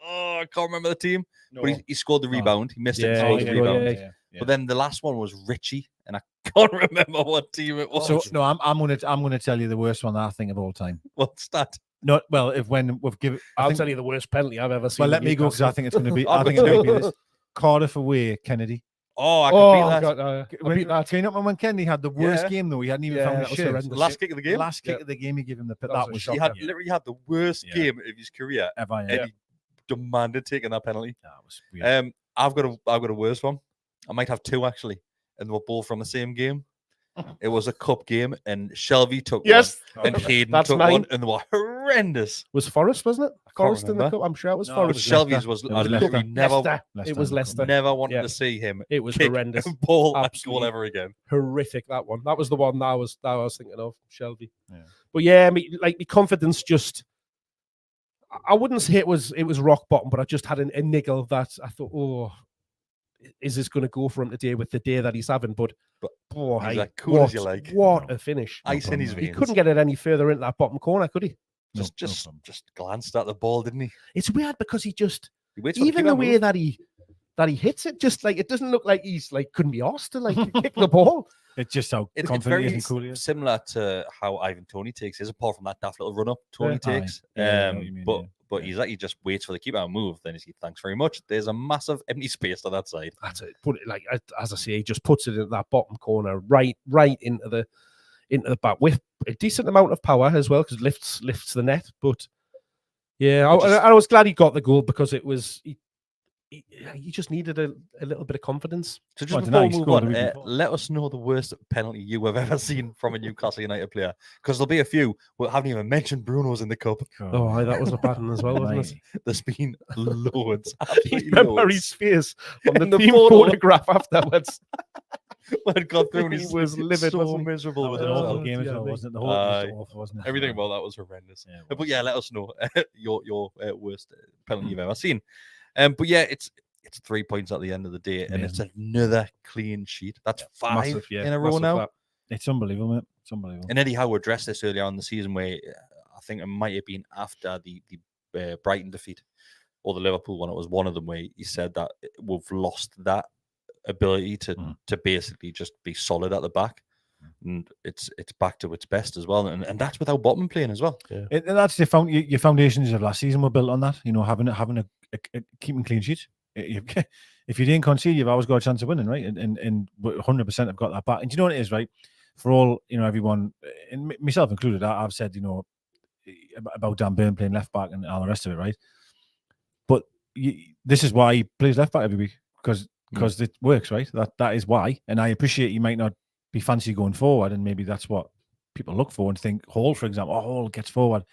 Oh, I can't remember the team. No. But he scored the rebound. He missed it and scored the rebound. Yeah. But then the last one was Richie, and I can't remember what team it was. So no, I'm gonna tell you the worst one I think of all time. What's that? Not well. If when we've given, I'll tell you the worst penalty I've ever seen. Well, let me go because I think it's going to be. I think it's going to be this. Cardiff away, Kennedy. Oh, I can beat that. I beat that. Can you know when Kennedy had the worst game though? He hadn't even found his shit. Last kick of the game. Last kick of the game, he gave him the pit. That was he had literally had the worst game of his career ever. And he demanded taking that penalty. That was weird. I've got a worse one. I might have two actually, and they were both from the same game. It was a cup game, and Shelby took one, and Hayden took one, and they were horrendous. Was Forest, wasn't it? Forest in the cup. I'm sure it was Forest. Shelby's was I literally never. It was Leicester. Never wanted to see him. It was horrendous. Ball and goal ever again. Horrific that one. That was the one that I was thinking of. Shelby. Yeah. But yeah, my confidence just. I wouldn't say it was rock bottom, but I just had a niggle that I thought, oh, is this going to go for him today with the day that he's having? But he's as cool as you like. What a finish! Ice in his veins. He couldn't get it any further into that bottom corner, could he? Just glanced at the ball, didn't he? It's weird because he even the way that he hits it, just like it doesn't look like he's like couldn't be asked to like kick the ball. It's just how confident and cool he is. Similar to how Ivan Toney takes his, apart from that daft little run up Toney takes. But he's like he just waits for the keeper to move. Then he says, "Thanks very much." There's a massive empty space to that side. That's it. Put it like as I say, he just puts it in that bottom corner, right into the back with a decent amount of power as well, because lifts the net. But yeah, I was glad he got the goal because it was. He just needed a little bit of confidence. So just before we move on, let us know the worst penalty you have ever seen from a Newcastle United player, because there'll be a few. We haven't even mentioned Bruno's in the cup. Oh, that was a bad one as well, wasn't it? There's been loads. Remember his face on the team photograph afterwards. When it got through, he was livid, so miserable with it. The whole game, wasn't it? The whole was awful, wasn't it? Everything about that was horrendous. Yeah, but yeah, let us know your worst penalty you've ever seen. But yeah, it's 3 points at the end of the day, and it's another clean sheet. That's five in a row now. It's unbelievable, mate. It's unbelievable. And Eddie Howe addressed this earlier on in the season, where I think it might have been after the Brighton defeat or the Liverpool one. It was one of them where he said that we've lost that ability to basically just be solid at the back. And it's back to its best as well, and that's without Botman playing as well. Yeah. And that's your foundations of last season were built on that. You know, having a keeping clean sheets. If you didn't concede, you've always got a chance of winning, right? And 100% have got that back. And do you know what it is, right? For all everyone, and myself included, I've said about Dan Burn playing left back and all the rest of it, right? But this is why he plays left back every week because it works, right? That is why. And I appreciate you might not be fancy going forward, and maybe that's what people look for and think. Hall, for example, Hall gets forward,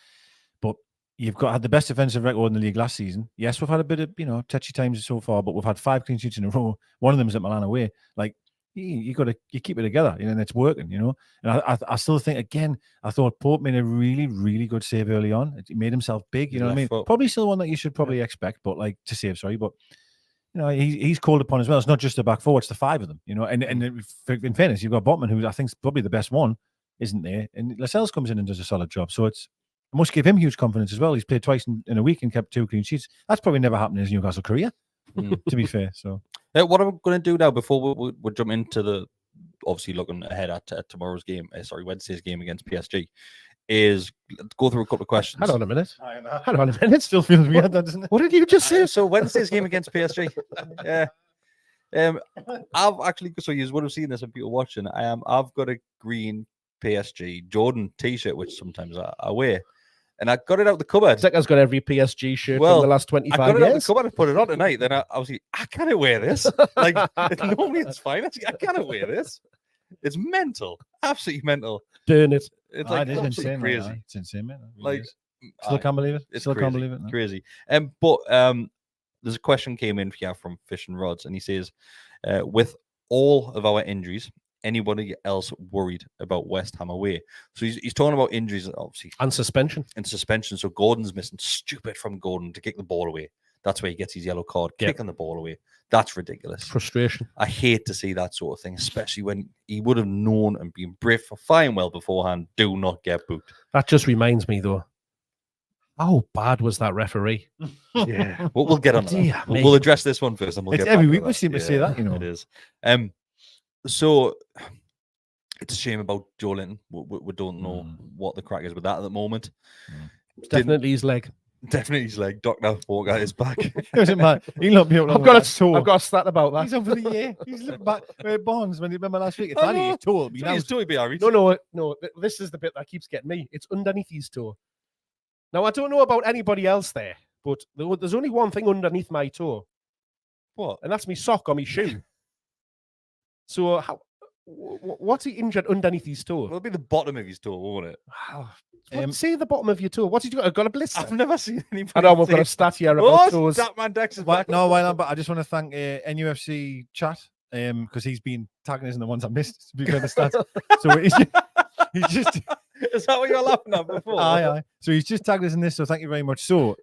but you've had the best defensive record in the league last season. Yes, we've had a bit of touchy times so far, but we've had 5 clean sheets in a row. One of them is at Milan away. Like you keep it together, and it's working, And I still think, again, I thought Pope made a really, really good save early on. He made himself big, you know what I mean? Probably still one that you should probably expect, but but. He's called upon as well. It's not just the back four; it's the 5 of them. And in fairness, you've got Botman, who I think is probably the best one, isn't there? And Lascelles comes in and does a solid job. So I must give him huge confidence as well. He's played twice in a week and kept 2 clean sheets. That's probably never happened in his Newcastle career, to be fair. So what I'm going to do now before we jump into the obviously looking ahead at tomorrow's game, Wednesday's game against PSG, is go through a couple of questions. Hang on a minute. Still feels weird, doesn't it? What did you just say? So Wednesday's game against PSG. I've actually, so you would have seen this and people watching. I've got a green PSG Jordan T-shirt, which sometimes I wear, And I got it out the cupboard. Zeka's got every PSG shirt from the last 25 I got it years. out the cupboard and put it on tonight. Then I was like, I can't wear this. Like, normally it's fine. I can't wear this. It's mental. Absolutely mental. Burn it. It's It is absolutely insane, crazy. It's insane, man. It really Like, is. Still can't believe it. It's Still crazy. can't believe it. No. Crazy. But there's a question came in here from Fish and Rods, and he says, with all of our injuries, anybody else worried about West Ham away? So he's talking about injuries, obviously, And suspension. So Gordon's missing. Stupid from Gordon to kick the ball away. That's where he gets his yellow card, kicking the ball away. That's ridiculous. Frustration. I hate to see that sort of thing, especially when he would have known and been briefed for fine well beforehand. Do not get booked. That just reminds me, though, how bad was that referee? Yeah, we'll get on Dear that. me. We'll address this one first, and we'll It's get every back to week we seem to say that, you know. It is. So it's a shame about Joe Linton. We don't know what the crack is with that at the moment. It's definitely his leg. Definitely his leg. Dr. Walker is back. Doesn't matter. He'll not be able to I've got a stat about that. He's on for the year. He's looking back. Bonds, when you remember last week, it's only his toe. He's doing BR. No. This is the bit that keeps getting me. It's underneath his toe. Now, I don't know about anybody else there, but there's only one thing underneath my toe. What? And that's my sock or my shoe. So, what's he injured underneath his toe? It'll be the bottom of his toe, won't it? Say the bottom of your toe. What's he got? Got a blister? I've never seen anybody. I know we've got a stat here about toes. That man Dex is Well, back. no, but I just want to thank NUFC chat because he's been tagging us in the ones I missed. To be fair, the stats. So he's just. Is that what you're laughing at before? Aye. So he's just tagged us in this. So thank you very much. So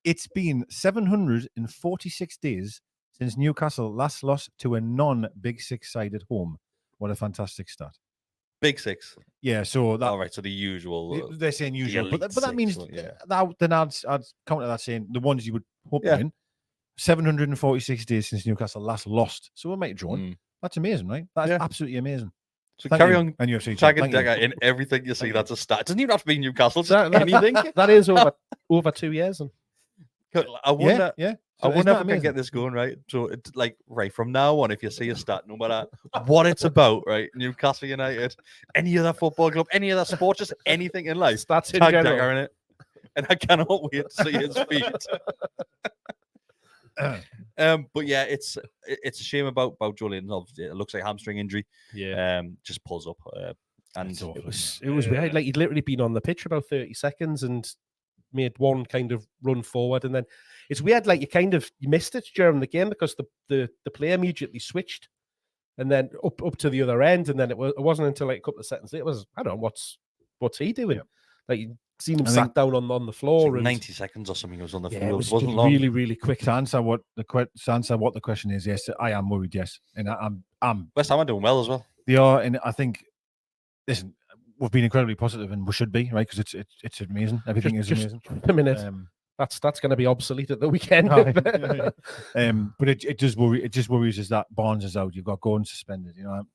it's been 746 days since Newcastle last lost to a non-Big Six side at home. What a fantastic stat. Big Six. Yeah. So that. All right. So the usual. They're saying usual, but that elite means six, yeah. then I'd counter that saying the ones you would hope to Yeah. win. 746 days since Newcastle last lost. So we might have drawn. That's amazing, right? That's absolutely amazing. So Thank carry you. on And UFC tagging thank you. Degger in everything you see. Thank That's a stat. It doesn't even have to be Newcastle. Just That- anything. that is over 2 years. And I wonder. Yeah. I So isn't wonder if that I can amazing? get this going right. So it's like right from now on, if you see a stat, no matter what it's about, right? Newcastle United, any other football club, any other sport, just anything in life. Stats in Tag general. Degger in it, and I cannot wait to see his feet. But yeah, it's a shame about Joe Linton. Obviously, it looks like hamstring injury. Yeah. Just pulls up, and It's awful, It was weird. Like he'd literally been on the pitch about 30 seconds and made one kind of run forward, and then it's weird. Like you missed it during the game because the player immediately switched, and then up to the other end, and then it wasn't until like a couple of seconds later, it was I don't know what's he doing. Like you seen him sat down on the floor. And 90 seconds or something was on the yeah, field. it was Wasn't long. really, really quick. To answer what the question is, yes, I am worried. Yes, and I'm. West Ham are doing well as well. They are, and I think. Listen, we've been incredibly positive, and we should be, right? Because it's amazing. Everything is amazing. A minute. That's going to be obsolete at the weekend. But it just worries us that Barnes is out. You've got Gordon suspended. You know,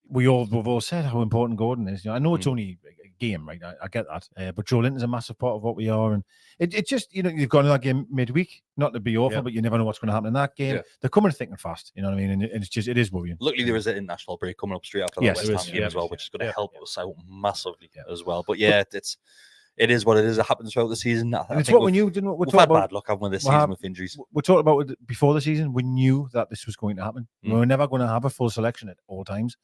we've all said how important Gordon is. You know, I know it's only a game, right? I get that. But Joe Linton's a massive part of what we are, and it just you've got another game midweek. Not to be awful, but you never know what's going to happen in that game. Yeah. They're coming thick and fast. You know what I mean? And it is worrying. Luckily, there is an international break coming up straight after Yes, the there West is, Ham game yeah, as well, yeah, which is going to yeah, help us out massively as well. But yeah, it is what it is. It happens throughout the season. And it's what we knew, didn't we? We've had bad luck, haven't we, this season with injuries. We talked about it before the season. We knew that this was going to happen. We were never going to have a full selection at all times.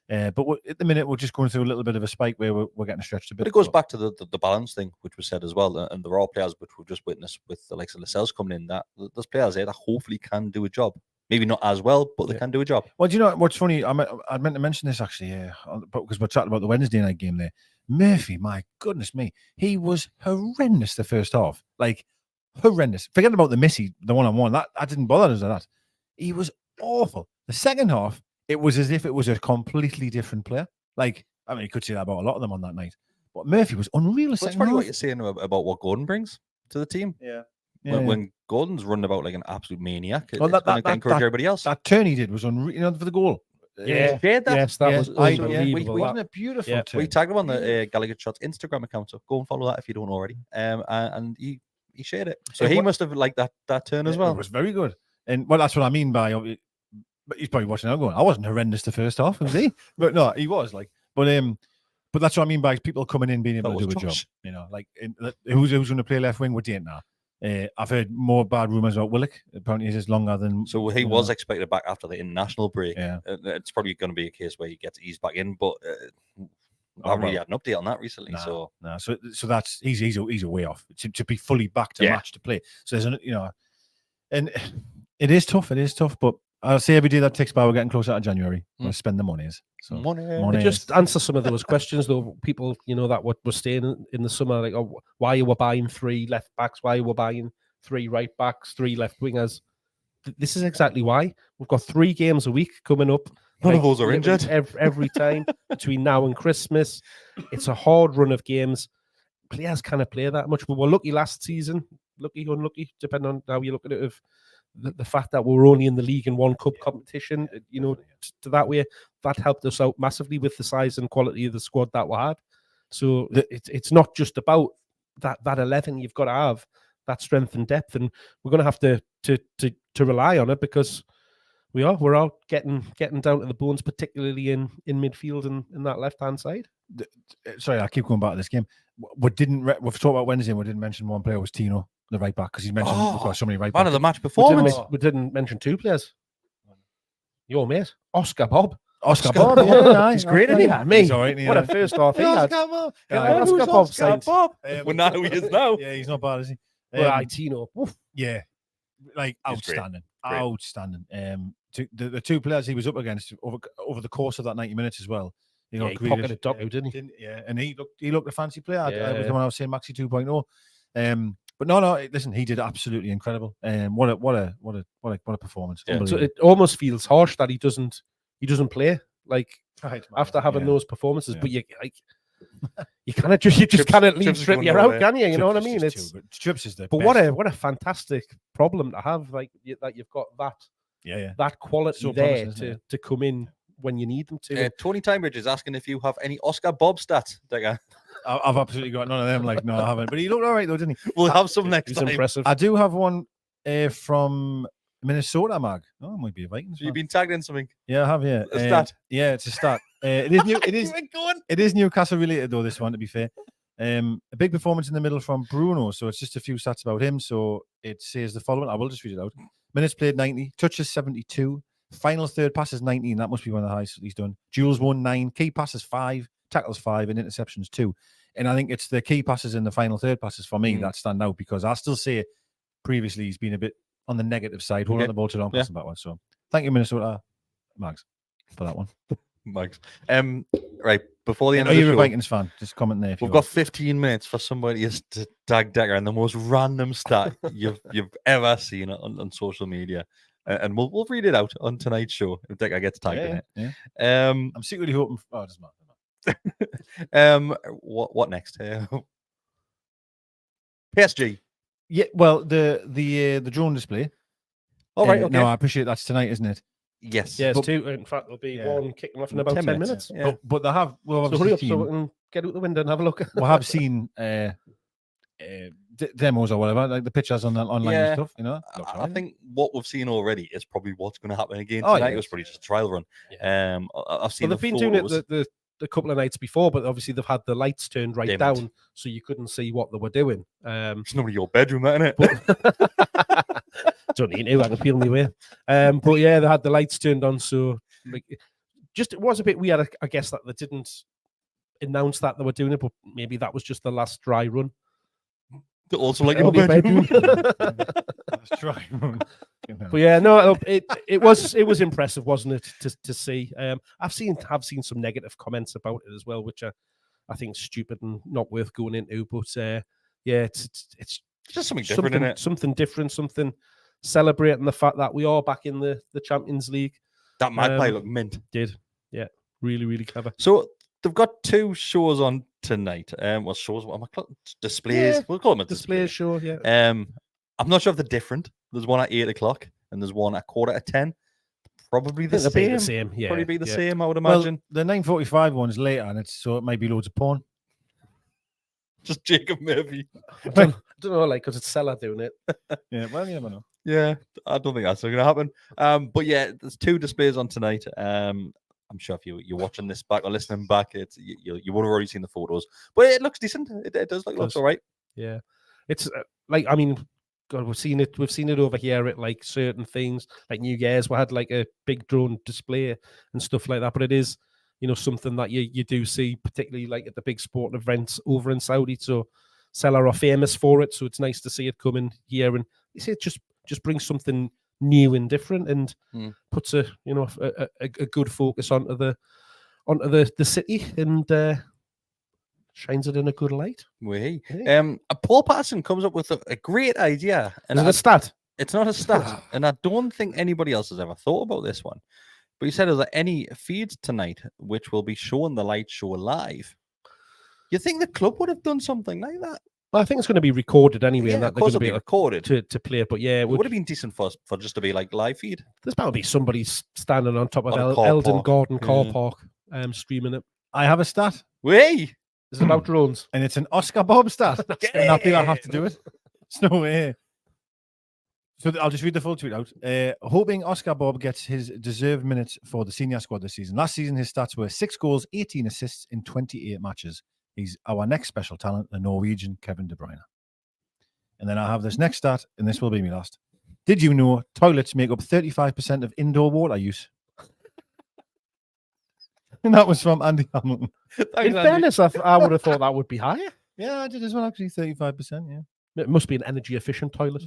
But at the minute, we're just going through a little bit of a spike where we're getting stretched a bit. But it goes back to the balance thing, which was said as well. And there are players which we've just witnessed with the likes of Lascelles coming in, that there's players there that hopefully can do a job. Maybe not as well, but they can do a job. Well, do you know what's funny? I meant to mention this actually, because we're chatting about the Wednesday night game there. Murphy, my goodness me, he was horrendous the first half. Like, horrendous. Forget about the missy, the one-on-one. That didn't bother us at that. He was awful. The second half, it was as if it was a completely different player. Like, I mean, you could say that about a lot of them on that night. But Murphy was unreal. That's probably what you're saying about what Gordon brings to the team. Yeah. When Gordon's running about like an absolute maniac, it's Well, going to encourage everybody else. That turn he did was unreal, you know, for the goal. Yeah. Yes, that was unbelievable. Wasn't it beautiful? We tagged him on the GallowgateShots Instagram account, so go and follow that if you don't already. And he shared it, so he must have liked that turn as well. It was very good, and well, that's what I mean by. But he's probably watching out going, I wasn't horrendous the first half, was he? But no, he was like, but But that's what I mean by people coming in being able That to do was a job. Josh. You know, like who's going to play left wing? We don't know. I've heard more bad rumours about Willock. Apparently, he's longer than. So he was expected back after the international break. Yeah. It's probably going to be a case where he gets eased back in, but I haven't really had an update on that recently. So that's he's a way off to be fully back to match to play. So there's and it is tough. It is tough, but I'll say every day that ticks by, we're getting closer to January. We'll spend the monies. So money. Just answer some of those questions, though. People, that what we're staying in the summer, like, why you were buying 3 left backs, why you were buying 3 right backs, 3 left wingers. This is exactly why. We've got 3 games a week coming up. None of those are injured. Every time between now and Christmas. It's a hard run of games. Players can't play that much. But we're lucky last season. Lucky, unlucky, depending on how you look at it. Of the fact that we're only in the league in 1 cup competition, to that way, that helped us out massively with the size and quality of the squad that we had. So it's not just about that 11. You've got to have that strength and depth, and we're going to have to rely on it because we're out getting down to the bones, particularly in midfield and in that left hand side. Sorry, I keep going back to this game. We've talked about Wednesday, and we didn't mention one player was Tino, the right back, because he's mentioned we've got so many right backs. Man of the match performance. We didn't mention 2 players. Your mate, Oscar Bob. Oscar Bob, yeah, he's great, isn't he? Me, he's all right, what a first half he had. Oscar Bob. Well, now he is now. Yeah, he's not bad, is he? Tino. Oof. Yeah, like outstanding, outstanding. The 2 players he was up against over the course of that 90 minutes as well. He pocketed Doku, didn't he? Yeah, and he looked a fancy player. Yeah. Was the one I was saying, Maxi 2.0. But no, listen, he did absolutely incredible. What a performance! Yeah. So it almost feels harsh that he doesn't play after having those performances. But you cannot just cannot leave Trippier out, can you? You know what I mean? Trips is the but best. what a fantastic problem to have, that you've got that quality there to come in when you need them to. Tony Timebridge is asking if you have any Oscar Bob stats, Digger. I've absolutely got none of them. No, I haven't. But he looked all right, though, didn't he? We'll have some next time. Impressive. I do have one from Minnesota, Mag. Oh, it might be a Vikings. You've been tagged in something. Yeah, I have. Yeah, A stat. Yeah, it's a stat. It is new. It is Newcastle related, though. This one, to be fair. A big performance in the middle from Bruno. So it's just a few stats about him. So it says the following. I will just read it out. Minutes played 90, touches 72. Final third passes 19. That must be one of the highest he's done. Duels won 9. Key passes 5. Tackles 5. And interceptions 2. And I think it's the key passes and the final third passes for me that stand out, because I still say previously he's been a bit on the negative side, holding on the ball too long, passing backwards. So thank you, Minnesota, Mags, for that one. Mags. Right, before the end Are of the you show, a Vikings fan? Just comment there. We've got 15 minutes for somebody to tag Decker and the most random stat you've ever seen on social media. And we'll read it out on tonight's show if Decker gets tagged in it. Yeah. I'm secretly hoping. Oh, it doesn't matter. What next? PSG. Yeah, well, the drone display. All right. Okay. No, I appreciate that's tonight, isn't it? Yes. Yes, 2. In fact, there'll be one kicking off in about 10 minutes. Yeah. But they have. Well, so hurry up so we can get out the window and have a look. We have seen demos or whatever, like the pictures on the online and stuff. You know, I think what we've seen already is probably what's going to happen again tonight. It was probably just a trial run. Yeah. I've seen. Well, they've been doing it the couple of nights before, but obviously they've had the lights turned right down, so you couldn't see what they were doing. It's not your bedroom, that, isn't it? Don't need to. I can feel my way. But yeah, they had the lights turned on, so it was a bit weird, I guess, that they didn't announce that they were doing it, but maybe that was just the last dry run. Also, like your bedroom. Dry run. But yeah, no, it was impressive, wasn't it, to see? I've seen some negative comments about it as well, which I think stupid and not worth going into. But yeah, it's just something different, isn't it? Something different, something celebrating the fact that we are back in the Champions League. That Magpie looked mint. Did, yeah, really, really clever. So they've got 2 shows on tonight. Shows. What am I calling? Displays. We'll call them a display show. Yeah. I'm not sure if they're different. There's one at 8 o'clock and there's one at 10:15. Probably the same. Yeah. Probably be the same, I would imagine. Well, the 9:45 one's later, and so it might be loads of porn. Just Jacob Murphy. I don't know, because it's Salah doing it. Yeah, well, you never know. Yeah, I don't think that's going to happen. But yeah, there's 2 displays on tonight. I'm I'm sure if you're watching this back or listening back, you would have already seen the photos. But it looks decent. It does look looks all right. Yeah, it's like, I mean, God, we've seen it over here at like certain things, like New Year's. We had like a big drone display and stuff like that. But it is, something that you do see, particularly like at the big sporting events over in Saudi. So Seller are famous for it. So it's nice to see it coming here, and you see it just brings something new and different, and puts a good focus onto the city, and shines it in a good light. Paul Patterson comes up with a great idea, and it's a stat. It's not a stat, and I don't think anybody else has ever thought about this one. But he said, "Are there any feeds tonight which will be showing the light show live?" You think the club would have done something like that? Well, I think it's going to be recorded anyway, and Yeah, that of they're course going to it'll be be recorded to play it. But yeah, It would have been decent for just to be like live feed. There's bound to be somebody standing on top of On a car Eldon park. Garden car Yeah. park, streaming it. I have a stat, Way! It's about drones. and it's an Oscar Bob stat. And I feel I have to do it. There's no way. So I'll just read the full tweet out. Hoping Oscar Bob gets his deserved minutes for the senior squad this season. Last season, his stats were 6 goals, 18 assists in 28 matches. He's our next special talent, the Norwegian Kevin De Bruyne. And then I have this next stat, and this will be my last. Did you know toilets make up 35% of indoor water use? And that was from Andy Hamilton. In fairness, I would have thought that would be higher. Yeah, I did as well, actually, 35%, yeah. It must be an energy efficient toilet.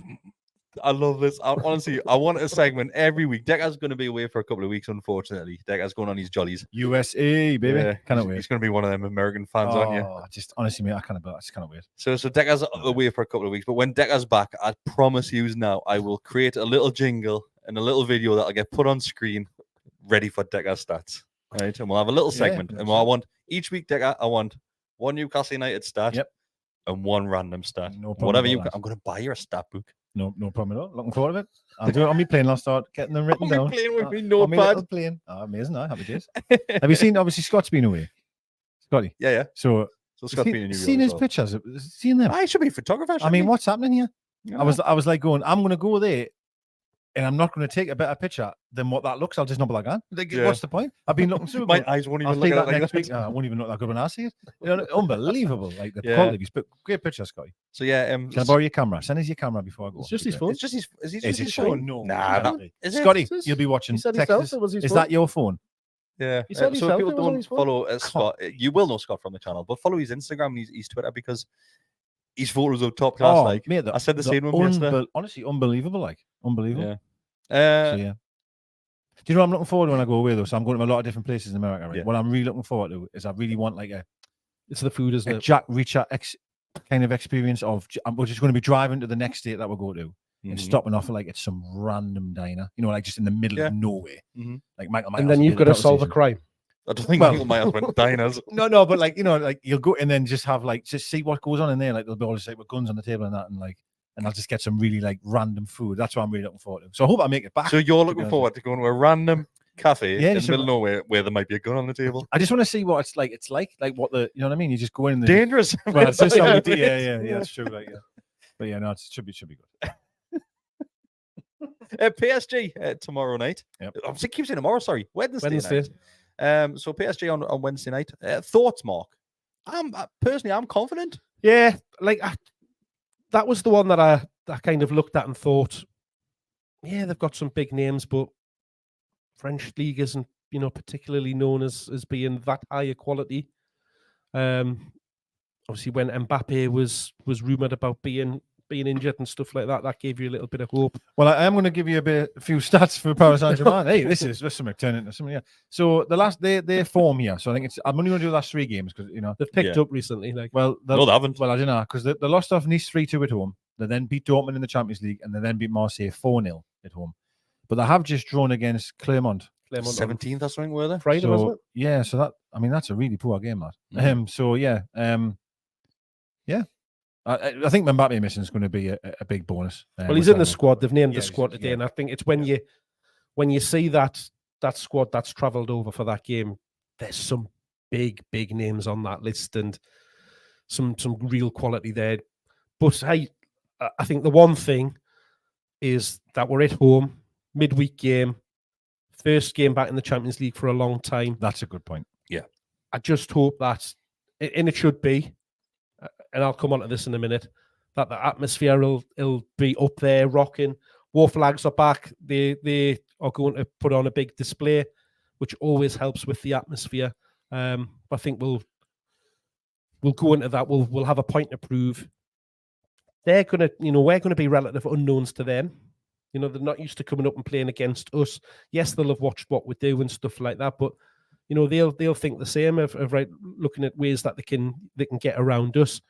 I love this. Honestly, I want a segment every week. Decker's going to be away for a couple of weeks, unfortunately. Decker's going on his jollies. USA, baby. Yeah, Cannot he's wait. going to be one of them American fans, aren't you? Just honestly, mate, I just cannot wait. So Decker's away for a couple of weeks, but when Decker's back, I promise you now, I will create a little jingle and a little video that'll get put on screen, ready for Decker's stats. Right, and we'll have a little segment, and I want each week, Decker, I want one Newcastle United stat, and one random stat. No problem. Whatever you, I'm going to buy you a stat book. No problem at all. Looking forward to it. I'll do it on my plane. I'll start getting them written down. Playing with me, On my notepad. little plane. Oh, amazing! Happy days. Have you seen? Obviously, Scott's been away. Scotty. Yeah. So Scott's been in New York. Seen his pictures? Seen them? I should be a photographer. I mean, what's happening here? Yeah. I was like going, I'm going to go there, and I'm not going to take a better picture than what that looks. I'll just not be like that. Like, what's the point? I've been looking through. My eyes won't I'll even take look at that it next like week. I won't even look that good when I see it. Unbelievable! Like the quality of his great picture, Scotty. So yeah, Can I borrow your camera? Send us your camera before I go. It's just his phone. It's just his. Is he Is just it his phone? phone? No. Nah, is it? Scotty, you'll be watching. He said Text himself us. it was his Is phone. that your phone? Yeah. He said So himself if people it was on his don't phone. follow Scott, you will know Scott from the channel, but follow his Instagram and his Twitter because his photos are top class. Like mate, I said the same to him yesterday. Honestly, unbelievable. Like unbelievable. Yeah. So yeah. Do you know what I'm looking forward to when I go away though? So I'm going to a lot of different places in America. Right. Yeah. What I'm really looking forward to is I really want like It's the food, isn't a it? Jack Reacher kind of experience of we're just going to be driving to the next state that we'll go to and stopping off at some random diner, like just in the middle of nowhere. Like Michael Myers. And then you've got to solve a crime. I don't think Michael Myers went diners. No, but like you'll go and then just have just see what goes on in there. Like there'll be all this with guns on the table and that, and I'll just get some really random food. That's what I'm really looking forward to. So I hope I make it back. So you're looking forward to going to a random cafe in the middle of nowhere where there might be a gun on the table. I just want to see what it's like. It's like what you know what I mean. You just go in and dangerous. Well, it's just how we do. Yeah, that's true. Like, but yeah, no, it should be good. PSG tomorrow night. Yep. I keep saying tomorrow. Sorry, Wednesday. Wednesday. Night. So PSG on Wednesday night. Thoughts, Mark? I'm confident. Yeah, like that was the one that I kind of looked at and thought, yeah, they've got some big names, but French league isn't, particularly known as being that higher quality. Obviously, when Mbappe was rumored about being injured and stuff like that, that gave you a little bit of hope. Well, I am going to give you a few stats for Paris Saint-Germain. Hey, this is something turning into something. Yeah. So the last their form here. So I think I'm only going to do the last 3 games because they've picked up recently. Like, no, they haven't. Well, I don't know because they lost off Nice 3-2 at home. They then beat Dortmund in the Champions League and they then beat Marseille 4-0 at home. But they have just drawn against Clermont. 17th or something, were they? Friday, wasn't it? Yeah. So that's a really poor game, that. So yeah. Yeah. I think Mbappe missing is going to be a big bonus. Well, he's in the squad. They've named the squad today, and I think it's when you see that squad that's travelled over for that game, there's some big names on that list and some real quality there. But hey, I think the one thing is that we're at home, midweek game, First game back in the Champions League for a long time. That's a good point. I just hope that, and it should be, and I'll come on to this in a minute, that the atmosphere will be up there rocking. War flags are back. They are going to put on a big display, which always helps with the atmosphere. I think we'll go into that. We'll have a point to prove. They're gonna, we're gonna be relative unknowns to them. They're not used to coming up and playing against us. Yes, they'll have watched what we do and stuff like that, but they'll think the same of right, looking at ways that they can get around us.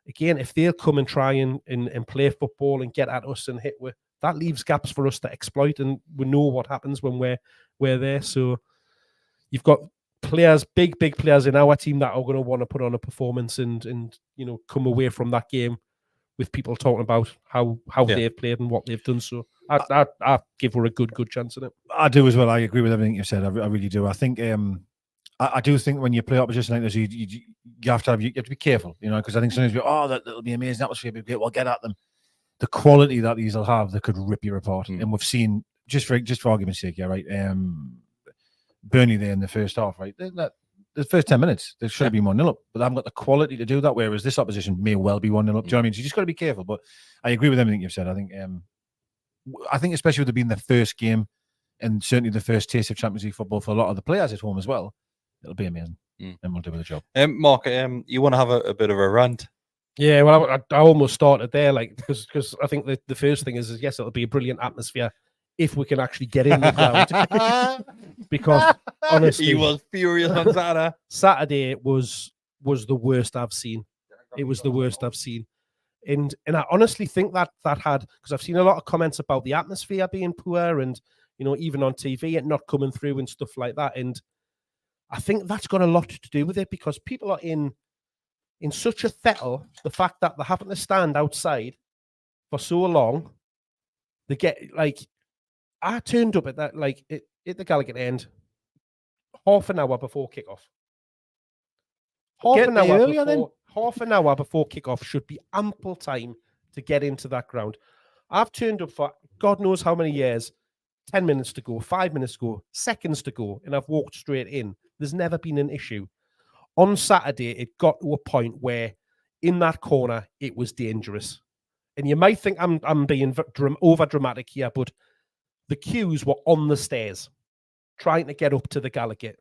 Again, if they'll come and try and play football and get at us and hit with, that leaves gaps for us to exploit, and we know what happens when we're there. So you've got players, big players in our team that are going to want to put on a performance and come away from that game with people talking about how they've played and what they've done. So I give her a good chance in it. I do as well. I agree with everything you've said. I really do. I think I do think when you play opposition like this, you have to be careful, because I think sometimes that'll be amazing atmosphere, be great. We'll get at them. The quality that these will have, they could rip you apart. And we've seen, just for argument's sake, right? Burnley there in the first half, right? The first 10 minutes, they should have been 1-0 up, but they haven't got the quality to do that. Whereas this opposition may well be 1-0 up. Do you know what I mean? So you just got to be careful. But I agree with everything you've said. I think especially with it being the first game and certainly the first taste of Champions League football for a lot of the players at home as well, it'll be amazing. And we'll do the job. Mark, you want to have a bit of a rant? Yeah, well, I almost started there, because I think the first thing is yes, it'll be a brilliant atmosphere if we can actually get in the crowd. Because honestly, he was furious on Saturday. Saturday was the worst I've seen. It was the worst I've seen, and I honestly think that had, because I've seen a lot of comments about the atmosphere being poor, and even on TV it not coming through and stuff like that, and I think that's got a lot to do with it, because people are in such a fettle, the fact that they're having to stand outside for so long. They get I turned up at that at the Gallowgate end half an hour before kickoff. Half an hour before kickoff should be ample time to get into that ground. I've turned up for God knows how many years, 10 minutes to go, 5 minutes to go, seconds to go, and I've walked straight in. There's never been an issue. On Saturday, it got to a point where in that corner, it was dangerous. And you might think I'm being over dramatic here, but the queues were on the stairs trying to get up to the Gallowgate.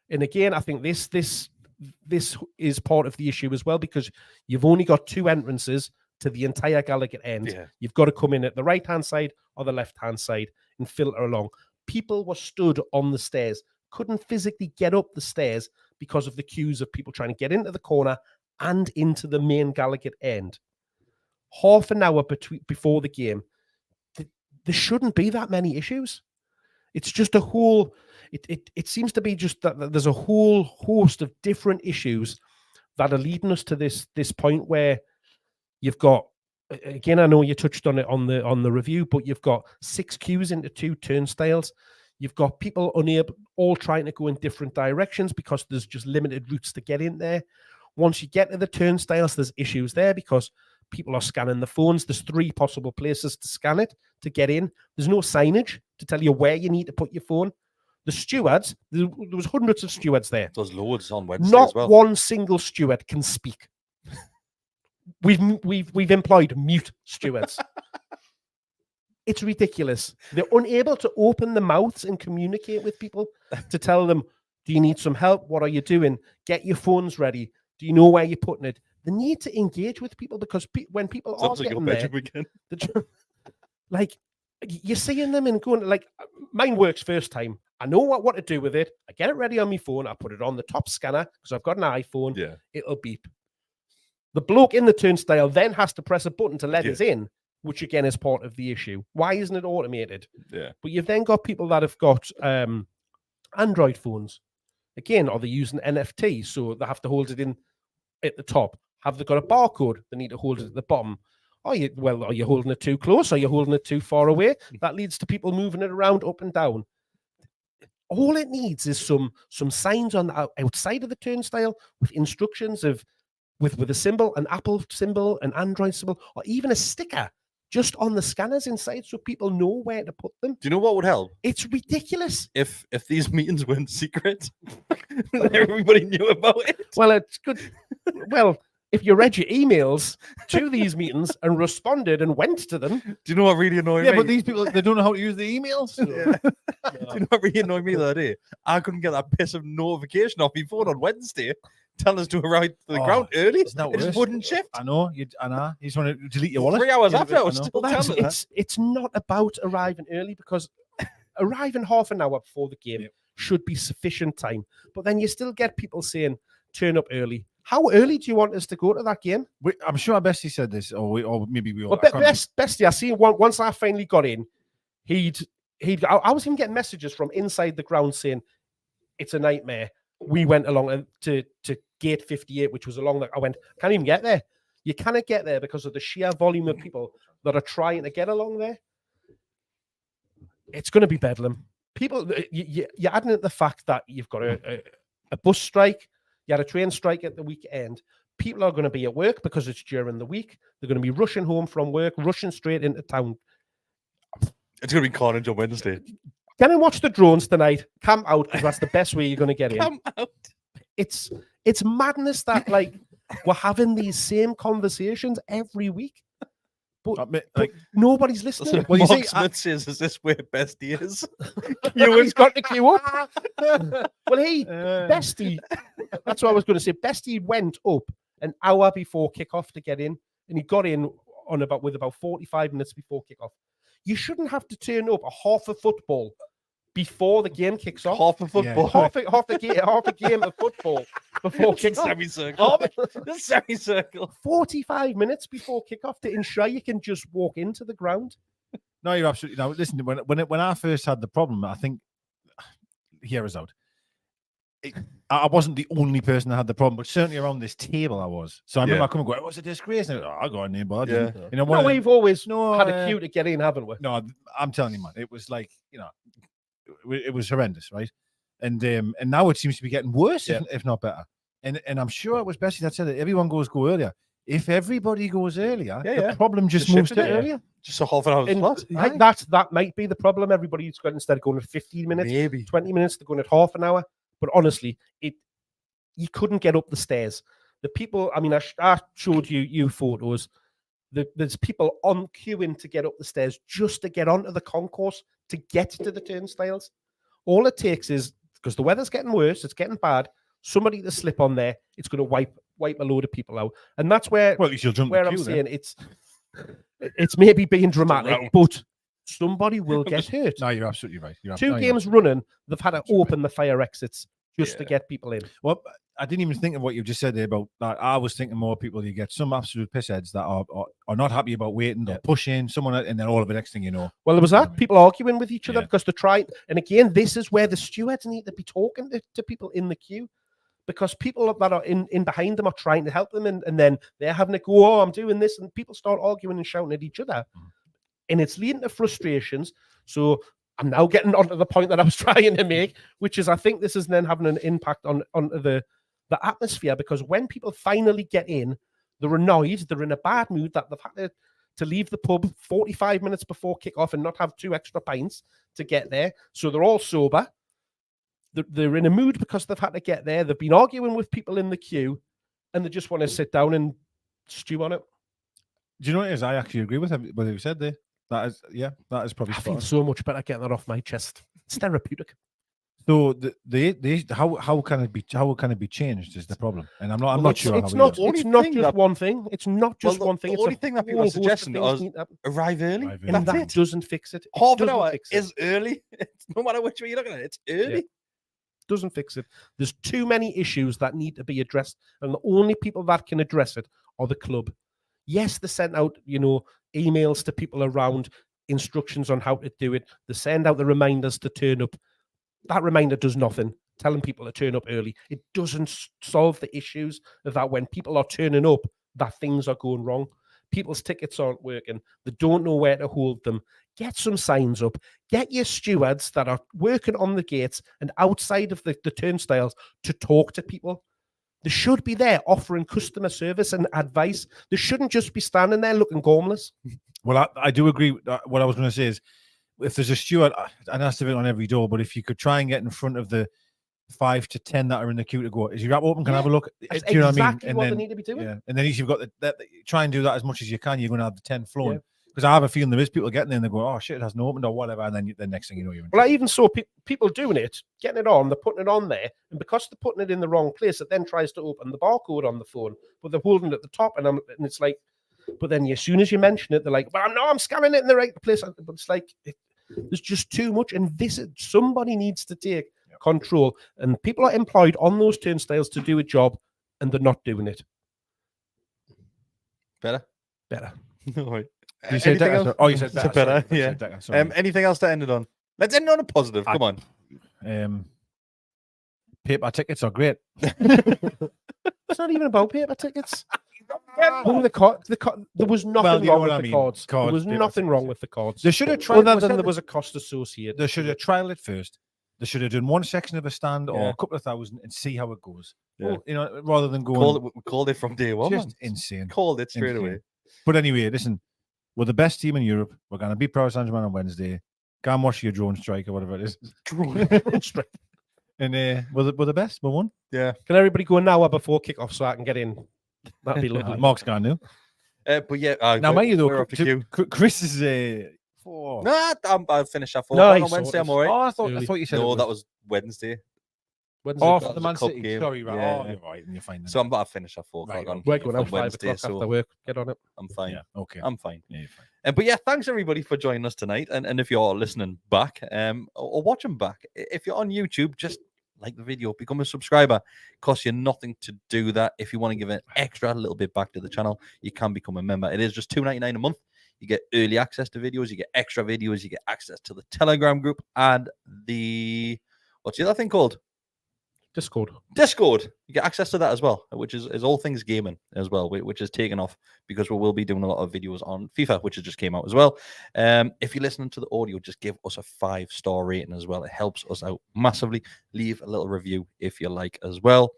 And again, I think this is part of the issue as well, because you've only got 2 entrances to the entire Gallowgate end. Yeah. You've got to come in at the right-hand side or the left-hand side and filter along. People were stood on the stairs, couldn't physically get up the stairs because of the queues of people trying to get into the corner and into the main Gallowgate end. Half an hour before the game, there shouldn't be that many issues. It's just a whole, it seems to be just that there's a whole host of different issues that are leading us to this point where you've got, again, I know you touched on it on the review, but you've got 6 queues into 2 turnstiles. You've got people all trying to go in different directions because there's just limited routes to get in there. Once you get to the turnstiles, there's issues there because people are scanning the phones. There's 3 possible places to scan it to get in. There's no signage to tell you where you need to put your phone. The stewards, there was hundreds of stewards there. There's loads on Wednesday as well. Not one single steward can speak. We've employed mute stewards. It's ridiculous. They're unable to open their mouths and communicate with people to tell them, do you need some help? What are you doing? Get your phones ready. Do you know where you're putting it? They need to engage with people because when people are getting there, like you're seeing them and going, like, mine works first time. I know what to do with it. I get it ready on my phone. I put it on the top scanner because I've got an iPhone. Yeah. It'll beep. The bloke in the turnstile then has to press a button to let us in, which again is part of the issue. Why isn't it automated? Yeah. But you've then got people that have got Android phones. Again, are they using NFT? So they have to hold it in at the top. Have they got a barcode? They need to hold it at the bottom. Are you holding it too close? Are you holding it too far away? That leads to people moving it around up and down. All it needs is some signs on the outside of the turnstile with instructions of with a symbol, an Apple symbol, an Android symbol, or even a sticker just on the scanners inside so people know where to put them. Do you know what would help? It's ridiculous. If these meetings weren't secret, everybody knew about it. Well, it's good. Well, if you read your emails to these meetings and responded and went to them. Do you know what really annoyed me? Yeah, but these people, they don't know how to use the emails. Yeah. Do you know what really annoyed me the other day? I couldn't get that piss of notification off my phone on Wednesday telling us to arrive to the ground early. Isn't that It just worse? wouldn't shift. I know. You just want to delete your wallet. 3 hours Yeah, after, I I was know. still Well, telling me that. it's not about arriving early, because arriving half an hour before the game should be sufficient time. But then you still get people saying, turn up early. How early do you want us to go to that game? I'm sure Bestie said this, or maybe we all. Well, Bestie, I see once I finally got in, I was even getting messages from inside the ground saying, it's a nightmare. We went along to gate 58, which was along that. I went, can't even get there. You cannot get there because of the sheer volume of people that are trying to get along there. It's going to be bedlam. People, you're adding at the fact that you've got a bus strike, you had a train strike at the weekend. People are going to be at work because it's during the week. They're going to be rushing home from work, rushing straight into town. It's going to be carnage on Wednesday. Get and watch the drones tonight. Camp out, because that's the best way you're going to get in. Camp out. It's madness that we're having these same conversations every week, but nobody's listening. Well, Mark Smith says, "Is this where Bestie is?" He's got to queue up. Well, Bestie. That's what I was going to say. Bestie went up an hour before kickoff to get in, and he got in with about 45 minutes before kickoff. You shouldn't have to turn up a half a football before the game kicks off. Half a football. Yeah. Half a game of football before kickoff. Semicircle. 45 minutes before kickoff to ensure you can just walk into the ground. No, you're absolutely. No, listen. When I first had the problem, I think hear us out. I wasn't the only person that had the problem, but certainly around this table I was. So I remember I come and go, it was a disgrace. And I got in there, but I didn't. Yeah. You know, we've always had a queue to get in, haven't we? No, I'm telling you, man, it was like, it was horrendous, right? And now it seems to be getting worse, if not better. And I'm sure it was Bessie that said it. Everyone go earlier. If everybody goes earlier, the problem just moves to earlier. Just a half an hour slot. That might be the problem. Everybody's got, instead of going at 15 minutes, maybe 20 minutes, they're going at half an hour. But honestly, you couldn't get up the stairs. The people, I mean, I showed you photos. There's people on queuing to get up the stairs just to get onto the concourse to get to the turnstiles. All it takes is, because the weather's getting worse, it's getting bad, somebody to slip on there, it's going to wipe a load of people out. And that's where, I'm saying it's maybe being dramatic, but somebody will get hurt. No, you're absolutely right. Two games running, they've had to open the fire exits just to get people in. Well, I didn't even think of what you just said there about that. I was thinking more people, you get some absolute pissheads that are not happy about waiting, they'll push in someone, and then all of the next thing you know. Well, there was that. People arguing with each other because they're trying. And again, this is where the stewards need to be talking to people in the queue, because people that are in behind them are trying to help them, and then they're having to go, oh, I'm doing this, and people start arguing and shouting at each other. And it's leading to frustrations. So I'm now getting onto the point that I was trying to make, which is I think this is then having an impact on the atmosphere, because when people finally get in, they're annoyed, they're in a bad mood that they've had to leave the pub 45 minutes before kickoff and not have 2 extra pints to get there. So they're all sober. They're in a mood because they've had to get there. They've been arguing with people in the queue, and they just want to sit down and stew on it. Do you know what it is? I actually agree with what you said there. That is probably. I feel so much better getting that off my chest. It's therapeutic. So how can it be changed is the problem, and I'm not sure. It's not just one thing. It's not just one thing. The only thing that people are suggesting is arrive early. And that doesn't fix it. Half an hour is early. No matter which way you're looking at it, it's early. Yeah. Doesn't fix it. There's too many issues that need to be addressed, and the only people that can address it are the club. Yes, they sent out, emails to people around, instructions on how to do it. They send out the reminders to turn up. That reminder does nothing, telling people to turn up early. It doesn't solve the issues of that when people are turning up, that things are going wrong. People's tickets aren't working. They don't know where to hold them. Get some signs up. Get your stewards that are working on the gates and outside of the turnstiles to talk to people. They should be there offering customer service and advice. They shouldn't just be standing there looking gormless. Well, I do agree. What I was going to say is, if there's a steward, and that's it on every door, but if you could try and get in front of the 5 to 10 that are in the queue to go, is your app open? Can I have a look? That's Do you know what I mean? exactly And what then, they need to be doing. Yeah, and then you've got try and do that as much as you can. You're going to have the 10 flowing. Yeah. Because I have a feeling there is people getting there and they go, oh shit, it hasn't opened or whatever, and then the next thing you know, you're in. Well, I even saw people doing it, getting it on, they're putting it on there, and because they're putting it in the wrong place, it then tries to open the barcode on the phone, but they're holding it at the top, and it's like, but then as soon as you mention it, they're like, well, no, I'm scanning it in the right place. But it's like, there's just too much, and somebody needs to take control, and people are employed on those turnstiles to do a job, and they're not doing it. Better? No, right. You said Anything that? else? Oh, you said that. Better, Sorry, yeah. Decker, sorry. Anything else to end it on? Let's end it on a positive. Come on. Paper tickets are great. It's not even about paper tickets. There was nothing wrong with the cards. There was nothing wrong with the cards. They should have tried. Other than there was a cost associated. They should have trialed it first. They should have done one section of a stand or a couple of thousand and see how it goes. Yeah. You know, rather than going. Called it from day one. Just man. insane. Called it straight away. But anyway, listen, we're the best team in Europe. We're going to beat Paris Saint-Germain on Wednesday. Go and watch your drone strike or whatever it is. Drone strike. And we're the best. We're one. Yeah. Can everybody go an hour before kickoff so I can get in? That'd be lovely. Mark's going to. But yeah. Now, mind you, though, queue. Chris is four. Nah, I'll finish at 4 No, on Wednesday. I'm all right. Oh, I thought you said no, that was Wednesday. off that the was Man a cup City. game. Sorry, right. Yeah. Oh, you're right. And you're fine. Then. So I'm about to finish at 4 Right, o'clock We're going on out 5 Wednesday. o'clock after work. Get on it. I'm fine. Yeah, okay. I'm fine. Yeah, you're fine. But yeah, thanks everybody for joining us tonight. And if you're listening back or watching back, if you're on YouTube, just like the video, become a subscriber. Costs you nothing to do that. If you want to give an extra little bit back to the channel, you can become a member. It is just $2.99 a month. You get early access to videos, you get extra videos, you get access to the Telegram group and the what's the other thing called? Discord. You get access to that as well, which is all things gaming as well, which is taken off because we will be doing a lot of videos on FIFA, which has just came out as well. If you're listening to the audio, just give us a 5-star rating as well. It helps us out massively. Leave a little review if you like as well.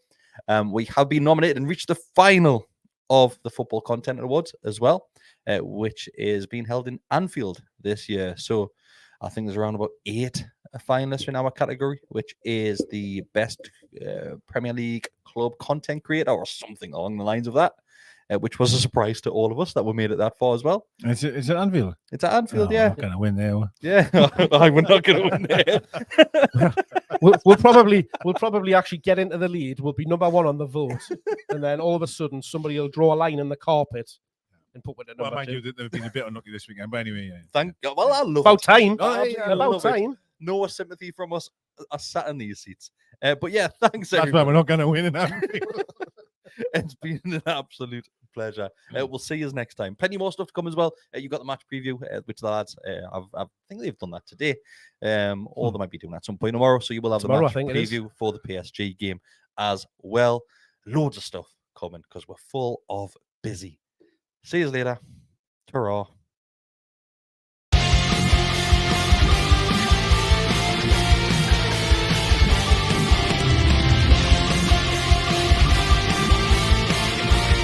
We have been nominated and reached the final of the Football Content Awards as well, which is being held in Anfield this year. So I think there's around about 8 finalists in our category, which is the best Premier League club content creator or something along the lines of that, which was a surprise to all of us that we made it that far as well. Is it Anfield? It's at Anfield, Oh, yeah. I'm not going to win there. Yeah, we're not going to win there. We'll probably actually get into the lead. We'll be number 1 on the vote, and then all of a sudden somebody will draw a line in the carpet and put it in number 2. They've been a bit unlucky this weekend, but anyway. Yeah. Thank God. Well, I love About it. time. Oh, yeah, I About love it. time. No sympathy from us. I sat in these seats. But yeah, thanks. That's everybody. why we're not going to win in Anfield. It's been an absolute pleasure. We'll see you next time. Plenty more stuff to come as well. You got the match preview, which the lads, I think they've done that today. Or they might be doing that at some point tomorrow. So you will have Tomorrow, the match preview for the PSG game as well. Loads of stuff coming because we're full of busy. See you later. Ta-ra.